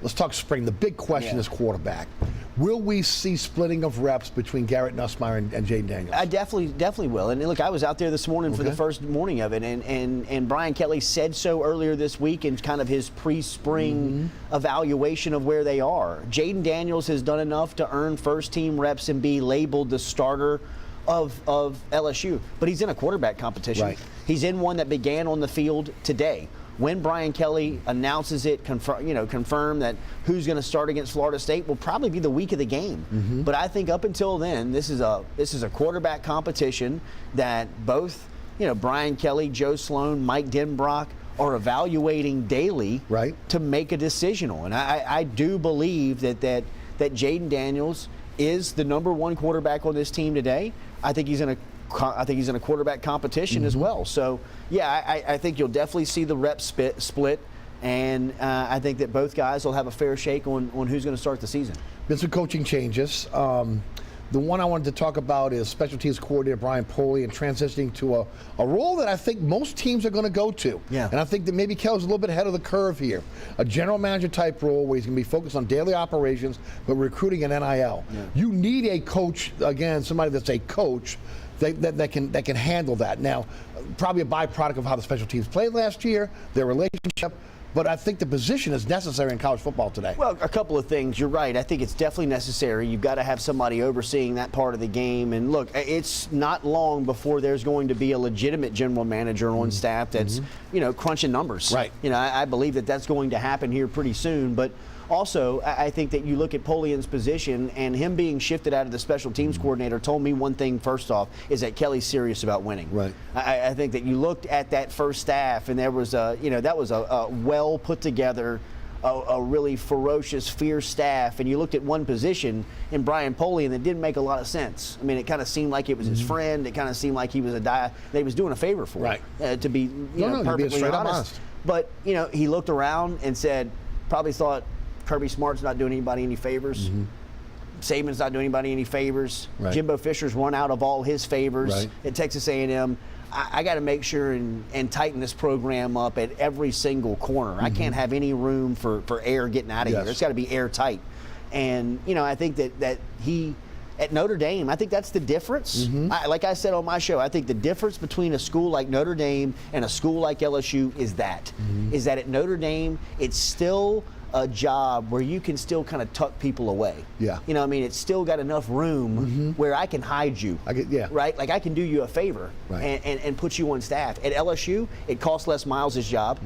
Let's talk spring. The big question is quarterback. Will we see splitting of reps between Garrett Nussmeier and Jaden Daniels? I definitely will. And look, I was out there this morning for the first morning of it, and Brian Kelly said so earlier this week in kind of his pre-spring evaluation of where they are. Jaden Daniels has done enough to earn first-team reps and be labeled the starter of LSU, but he's in a quarterback competition. Right. He's in one that began on the field today. When Brian Kelly announces it, confirm that who's going to start against Florida State will probably be the week of the game. But I think up until then, this is a quarterback competition that both, you know, Brian Kelly, Joe Sloan, Mike Denbrock are evaluating daily to make a decision on. I do believe that Jaden Daniels is the #1 quarterback on this team today. I think he's in a quarterback competition as well. So, yeah, I think you'll definitely see the rep split, and I think that both guys will have a fair shake on who's going to start the season. Been some coaching changes. The one I wanted to talk about is special teams coordinator Brian Poley and transitioning to a role that I think most teams are going to go to. Yeah. And I think that maybe Kelly's a little bit ahead of the curve here. A general manager type role where he's going to be focused on daily operations, but recruiting and NIL. Yeah. You need a coach, again, somebody that's a coach that can handle that. Now, probably a byproduct of how the special teams played last year, their relationship. But I think the position is necessary in college football today. Well, a couple of things. You're right. I think it's definitely necessary. You've got to have somebody overseeing that part of the game. And look, it's not long before there's going to be a legitimate general manager on staff that's, crunching numbers. Right. I believe that that's going to happen here pretty soon. But also, I think that you look at Polian's position and him being shifted out of the special teams coordinator told me one thing first off is that Kelly's serious about winning. Right. I think that you looked at that first staff and there was that was a well put together, a really ferocious, fierce staff, and you looked at one position in Brian Polian that didn't make a lot of sense. I mean, it kind of seemed like it was his friend. It kind of seemed like he was that he was doing a favor for. Right. To be perfectly honest. But he looked around and thought Kirby Smart's not doing anybody any favors. Saban's not doing anybody any favors. Right. Jimbo Fisher's run out of all his favors Right. at Texas A&M. I got to make sure and tighten this program up at every single corner. I can't have any room for air getting out of here. It's got to be airtight. And, I think that he, at Notre Dame, I think that's the difference. Like I said on my show, I think the difference between a school like Notre Dame and a school like LSU is that at Notre Dame, it's still a job where you can still kind of tuck people away. Yeah. It's still got enough room where I can hide you. Right? Like I can do you a favor and put you on staff. At LSU, it costs Les Miles' job.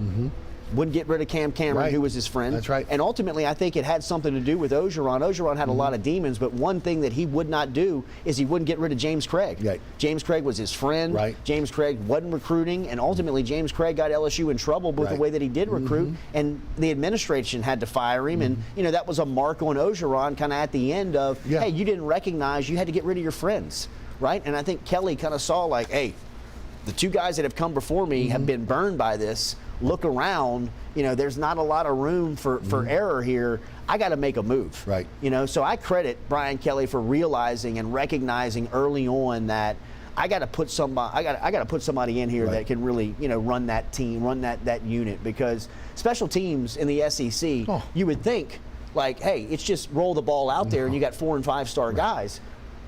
Wouldn't get rid of Cam Cameron, who was his friend. That's right. And ultimately, I think it had something to do with Ogeron. Ogeron had a lot of demons, but one thing that he would not do is he wouldn't get rid of James Craig. Right. James Craig was his friend. Right. James Craig wasn't recruiting, and ultimately James Craig got LSU in trouble with the way that he did recruit, and the administration had to fire him, and that was a mark on Ogeron kind of at the end of, hey, you didn't recognize, you had to get rid of your friends, right? And I think Kelly kind of saw like, hey, the two guys that have come before me have been burned by this. Look around, there's not a lot of room for error here. I got to make a move. Right. So I credit Brian Kelly for realizing and recognizing early on that I got to put somebody. I got to put somebody in here that can really, run that team, run that unit, because special teams in the SEC, you would think like, hey, it's just roll the ball out there and you got 4- and 5-star guys.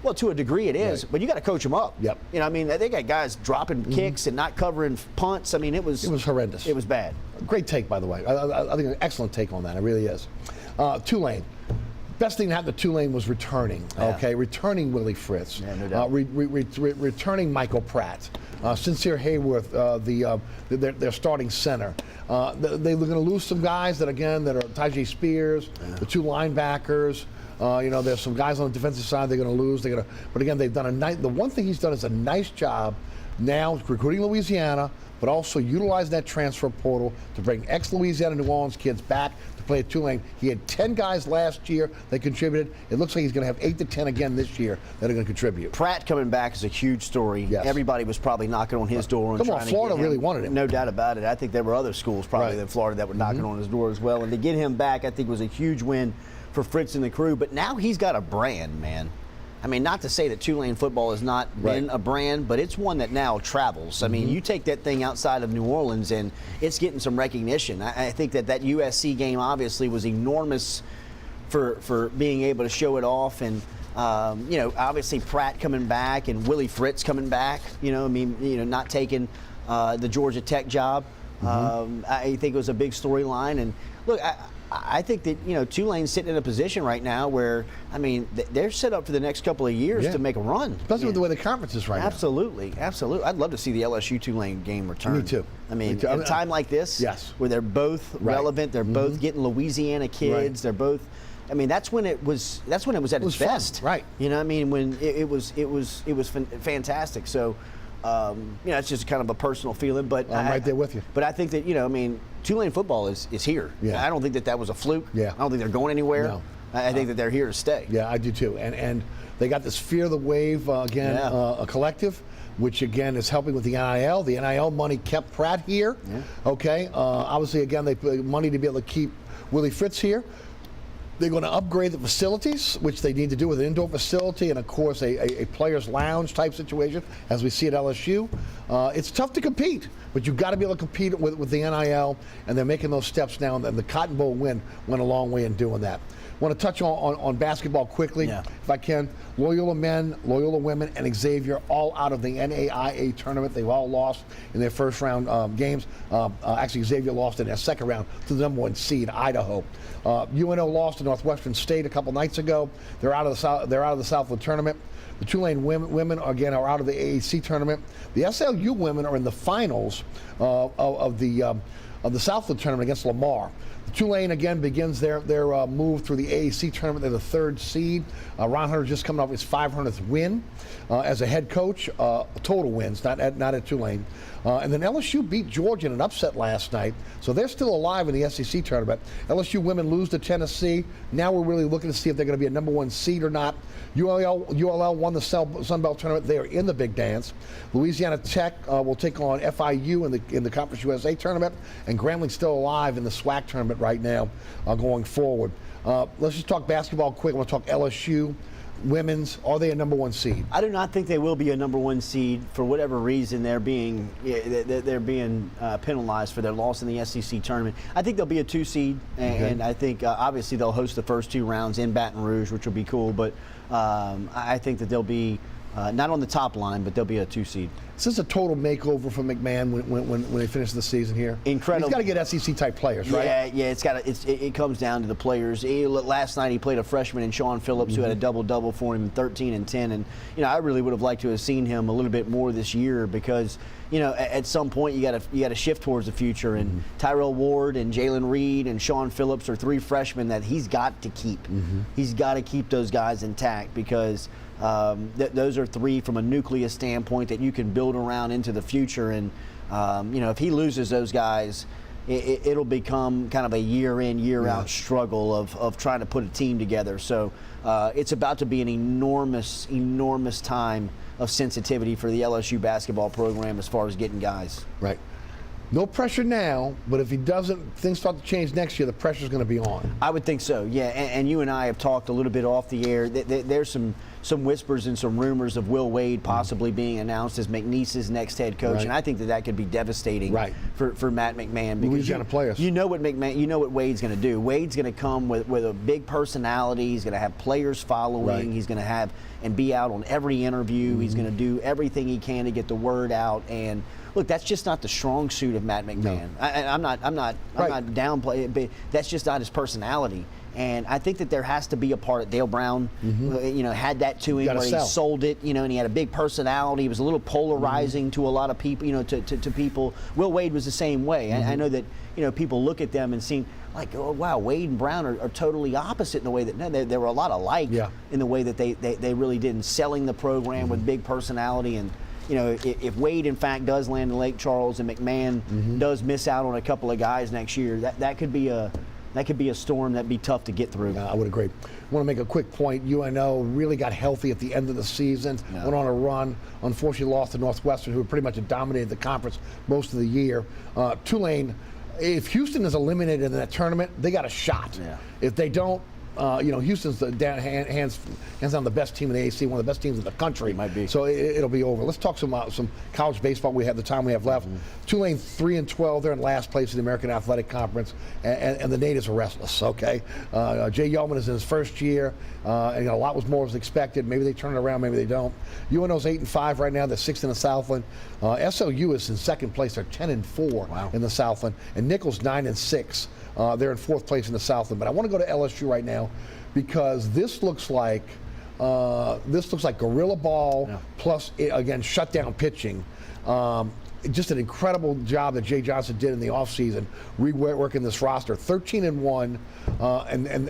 Well, to a degree it is, but you got to coach them up. Yep. They got guys dropping kicks and not covering punts. I mean, it was horrendous. It was bad. Great take, by the way. I think an excellent take on that. It really is. Tulane. Best thing that happened to Tulane was returning. Okay, returning Willie Fritz. Yeah, no doubt. Returning Michael Pratt. Sincere Hayworth, their starting center. They're going to lose some guys that are Tajay Spears, the two linebackers. There's some guys on the defensive side they're going to lose. But again, they've done the one thing he's done is a nice job now recruiting Louisiana, but also utilizing that transfer portal to bring ex-Louisiana New Orleans kids back to play at Tulane. He had 10 guys last year that contributed. It looks like he's going to have 8 to 10 again this year that are going to contribute. Pratt coming back is a huge story. Yes. Everybody was probably knocking on his door. And Florida really wanted him. No doubt about it. I think there were other schools probably in Florida that were knocking on his door as well. And to get him back, I think was a huge win for Fritz and the crew. But now he's got a brand, man. I mean, not to say that Tulane football has not been a brand, but it's one that now travels. I mean, you take that thing outside of New Orleans and it's getting some recognition. I think that USC game obviously was enormous for being able to show it off. And, obviously Pratt coming back and Willie Fritz coming back, not taking the Georgia Tech job. I think it was a big storyline. And look, I think that, Tulane's sitting in a position right now where, I mean, they're set up for the next couple of years to make a run. Especially with the way the conference is right now. Absolutely. I'd love to see the LSU-Tulane game return. Me too. I mean, at a time like this, where they're both relevant, they're both getting Louisiana kids, they're both. I mean, that's when it was at its best. Right. I mean, when it was fantastic. So. It's just kind of a personal feeling, but I'm right there with you. But I think that Tulane football is here. Yeah. I don't think that was a fluke. Yeah. I don't think they're going anywhere. No. I think that they're here to stay. Yeah, I do too. And they got this Fear the Wave a collective, which again is helping with the NIL. The NIL money kept Pratt here. Yeah. Okay. Obviously, again, they put money to be able to keep Willie Fritz here. They're going to upgrade the facilities, which they need to do with an indoor facility and, of course, a player's lounge type situation, as we see at LSU. It's tough to compete, but you've got to be able to compete with the NIL, and they're making those steps now, and the Cotton Bowl win went a long way in doing that. Want to touch on basketball quickly, if I can. Loyola men, Loyola women, and Xavier all out of the NAIA tournament. They've all lost in their first round games. Actually, Xavier lost in their second round to the number 1 seed, Idaho. UNO lost to Northwestern State a couple nights ago. They're out of the Southland tournament. The Tulane women again are out of the AAC tournament. The SLU women are in the finals of the Southland tournament against Lamar. Tulane again begins their move through the AAC tournament. They're the 3rd seed. Ron Hunter just coming off his 500th win as a head coach. Total wins, not at Tulane. And then LSU beat Georgia in an upset last night, so they're still alive in the SEC tournament. LSU women lose to Tennessee. Now we're really looking to see if they're going to be a number 1 seed or not. ULL won the Sun Belt tournament. They are in the big dance. Louisiana Tech will take on FIU in the Conference USA tournament, and Grambling's still alive in the SWAC tournament right now going forward. Let's just talk basketball quick. I want to talk LSU. Women's, are they a number 1 seed? I do not think they will be a number 1 seed for whatever reason. They're being penalized for their loss in the SEC tournament. I think they'll be a 2 seed, and I think obviously they'll host the first 2 rounds in Baton Rouge, which will be cool. But I think that they'll be not on the top line, but they'll be a 2 seed. Is this a total makeover for McMahon when they finish the season here? Incredible. He's got to get SEC type players, right? Yeah. It comes down to the players. Last night he played a freshman in Sean Phillips who had a double-double for him, 13 and 10. And I really would have liked to have seen him a little bit more this year because at some point you got to shift towards the future. And Tyrell Ward and Jalen Reed and Sean Phillips are 3 freshmen that he's got to keep. He's got to keep those guys intact because those are 3 from a nucleus standpoint that you can build around into the future. And if he loses those guys, it'll become kind of a year in, year out struggle of trying to put a team together. So it's about to be an enormous time of sensitivity for the LSU basketball program as far as getting guys. Right. No pressure now, but if he doesn't, things start to change next year, the pressure's going to be on. I would think so, yeah. And you and I have talked a little bit off the air. There's some whispers and some rumors of Will Wade possibly being announced as McNeese's next head coach, and I think that could be devastating for Matt McMahon because you know what Wade's going to do. Wade's going to come with a big personality. He's going to have players following. He's going to have and be out on every interview. He's going to do everything he can to get the word out. And look, that's just not the strong suit of Matt McMahon. No. I'm not downplaying it, but that's just not his personality. And I think that there has to be a part of Dale Brown, had that to him where he sold it, and he had a big personality. He was a little polarizing to a lot of people, to people. Will Wade was the same way. I know that, people look at them and seem like, oh, wow, Wade and Brown are totally opposite in the way that they were a lot alike in the way that they really did in selling the program with big personality. And, if Wade, in fact, does land in Lake Charles and McMahon does miss out on a couple of guys next year, that could be a storm that'd be tough to get through. I would agree. I want to make a quick point. UNO really got healthy at the end of the season, went on a run. Unfortunately lost to Northwestern, who pretty much dominated the conference most of the year. Tulane, if Houston is eliminated in that tournament, they got a shot. If they don't, Houston's hands down the best team in the AAC, one of the best teams in the country. Might be. So it'll be over. Let's talk some college baseball. We have the time we have left. Tulane 3-12. They're in last place in the American Athletic Conference, and the natives are restless. Okay, Jay Yeoman is in his first year, and a lot was more as expected. Maybe they turn it around, maybe they don't. UNO's 8-5 right now. They're 6th in the Southland. SLU is in second place. They're 10-4 in the Southland, and Nichols 9-6. They're in 4th place in the Southland. But I want to go to LSU right now because this looks like gorilla ball plus, again, shutdown pitching. Just an incredible job that Jay Johnson did in the offseason, reworking this roster. 13-1, and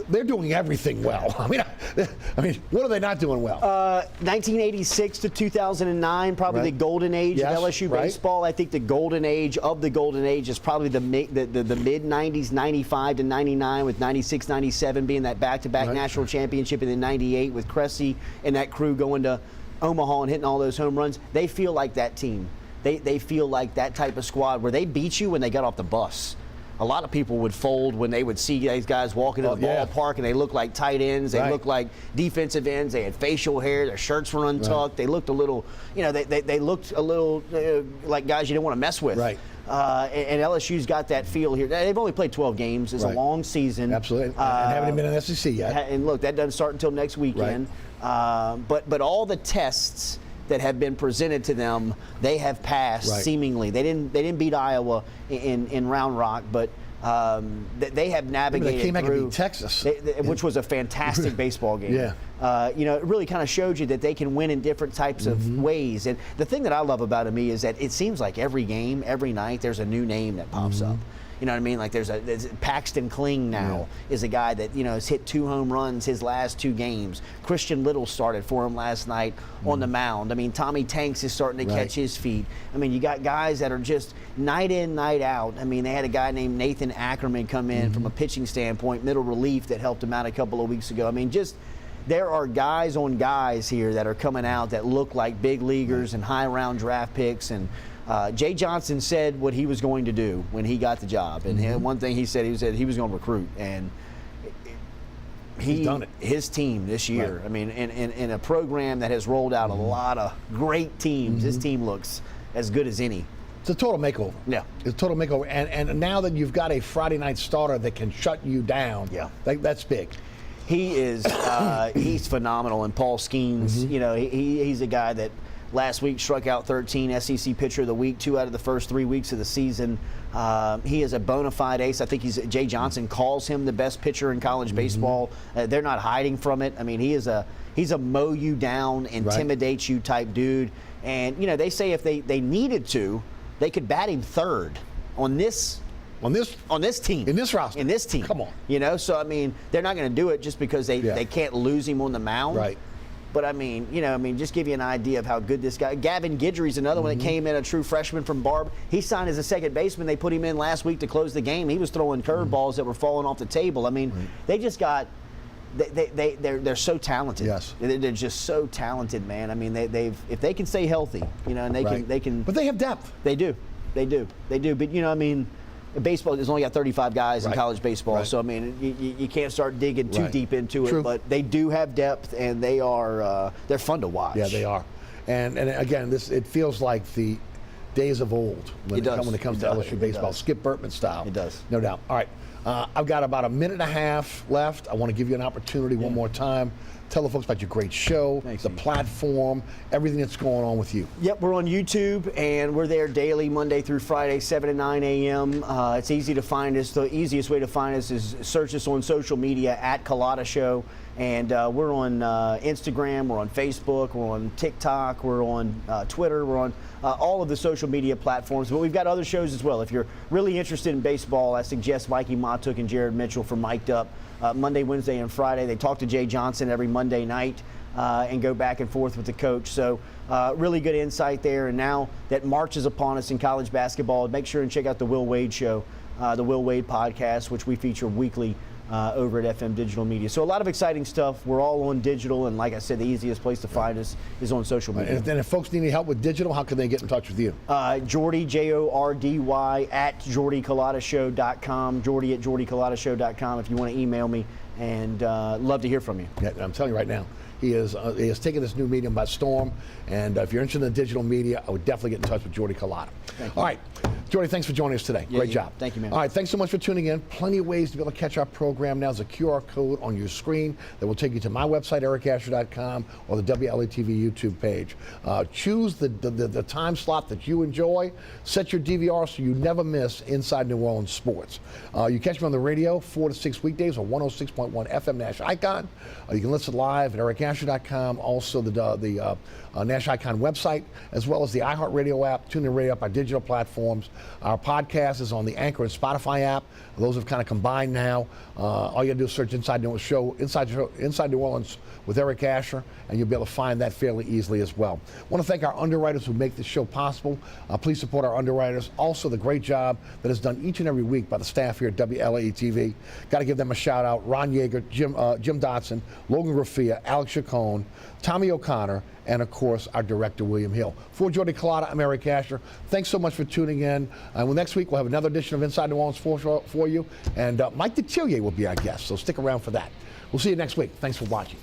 they're doing everything well. I mean, what are they not doing well? 1986 to 2009, probably the golden age of LSU baseball. I think the golden age of the golden age is probably the mid 90s, 95 to 99, with 96, 97 being that back-to-back national championship, and then 98 with Cressy and that crew going to Omaha and hitting all those home runs. They feel like that team. They feel like that type of squad where they beat you when they got off the bus. a lot of people would fold when they would see these guys walking to the ballpark and they look like tight ends. They look like defensive ends. They had facial hair. Their shirts were untucked. They looked a little, they looked a little like guys you didn't want to mess with. Right. And LSU's got that feel here. They've only played 12 games. It's a long season. Absolutely. And haven't been in the SEC yet. And look, that doesn't start until next weekend. But all the tests that have been presented to them, they have passed seemingly. They didn't beat Iowa in Round Rock, but they have navigated they came back through and beat Texas, which was a fantastic baseball game. It really kind of showed you that they can win in different types of ways. And the thing that I love about them is that it seems like every game, every night, there's a new name that pops up. You know what I mean? Like there's Paxton Kling now is a guy that has hit 2 home runs his last 2 games. Christian Little started for him last night on the mound. I mean, Tommy Tanks is starting to catch his feet. I mean, you got guys that are just night in, night out. I mean, they had a guy named Nathan Ackerman come in from a pitching standpoint, middle relief, that helped him out a couple of weeks ago. I mean, just there are guys on guys here that are coming out that look like big leaguers and high round draft picks. And Jay Johnson said what he was going to do when he got the job. And one thing he said he was going to recruit. And he's done it. His team this year, I mean, in a program that has rolled out a lot of great teams, his team looks as good as any. It's a total makeover. Yeah. It's a total makeover. And now that you've got a Friday night starter that can shut you down, that's big. He is he's phenomenal. And Paul Skeens, he's a guy that last week struck out 13, SEC Pitcher of the Week, 2 out of the first 3 weeks of the season. He is a bona fide ace. I think Jay Johnson calls him the best pitcher in college baseball. They're not hiding from it. I mean, he's a mow you down, intimidate you type dude. And they say if they needed to, they could bat him third on this team. In this roster. In this team. Come on. So I mean, they're not going to do it just because they can't lose him on the mound. Right. But I mean, just give you an idea of how good this guy. Gavin Guidry's another one that came in, a true freshman from Barb. He signed as a second baseman. They put him in last week to close the game. He was throwing curveballs that were falling off the table. I mean, they just got. They're so talented. Yes. They're just so talented, man. I mean, if they can stay healthy, and they can. But they have depth. They do. But I mean, baseball has only got 35 guys in college baseball, so I mean, you can't start digging too deep into it. But they do have depth, and they are they're fun to watch. Yeah, they are. And again, it feels like the days of old when it comes to LSU baseball, Skip Bertman style. It does, no doubt. All right, I've got about a minute and a half left. I want to give you an opportunity one more time. Tell the folks about your great show, the platform, everything that's going on with you. Yep, we're on YouTube, and we're there daily, Monday through Friday, 7 to 9 a.m. It's easy to find us. The easiest way to find us is search us on social media at Culotta Show. And we're on Instagram, we're on Facebook, we're on TikTok, we're on Twitter, we're on all of the social media platforms. But we've got other shows as well. If you're really interested in baseball, I suggest Mikey Matuk and Jared Mitchell from Mic'd Up. Monday, Wednesday, and Friday. They talk to Jay Johnson every Monday night and go back and forth with the coach. So really good insight there. And now that March is upon us in college basketball, make sure and check out the Will Wade Show, the Will Wade podcast, which we feature weekly over at FM Digital Media. So a lot of exciting stuff. We're all on digital, and like I said, the easiest place to find us is on social media. And if folks need any help with digital, how can they get in touch with you? Jordy, Jordy, at JordyCulottaShow.com, Jordy at JordyCulottaShow.com if you want to email me, and love to hear from you. Yeah, I'm telling you right now, he has taken this new medium by storm, and if you're interested in digital media, I would definitely get in touch with Jordy Culotta. All right, Jordy, thanks for joining us today. Great job. Thank you, man. All right, thanks so much for tuning in. Plenty of ways to be able to catch our program. Now there's a QR code on your screen that will take you to my website, ericasher.com, or the WLAE-TV YouTube page. Choose the time slot that you enjoy. Set your DVR so you never miss Inside New Orleans sports. You catch me on the radio 4 to 6 weekdays on 106.1 FM Nash Icon. You can listen live at ericasher.com, also the Nash Icon website, as well as the iHeartRadio app, TuneIn Radio app, our digital platforms. Our podcast is on the Anchor and Spotify app. Those have kind of combined now. All you got to do is search Inside New Orleans with Eric Asher, and you'll be able to find that fairly easily as well. I want to thank our underwriters who make this show possible. Please support our underwriters. Also, the great job that is done each and every week by the staff here at WLAE-TV. Got to give them a shout out. Ron Yeager, Jim Dotson, Logan Raffia, Alex Chacon, Tommy O'Connor, and of course our director William Hill. For Jordy Culotta, I'm Eric Asher. Thanks so much for tuning in. Well, next week, we'll have another edition of Inside New Orleans Sports for you. And Mike DeTillier will be our guest, so stick around for that. We'll see you next week. Thanks for watching.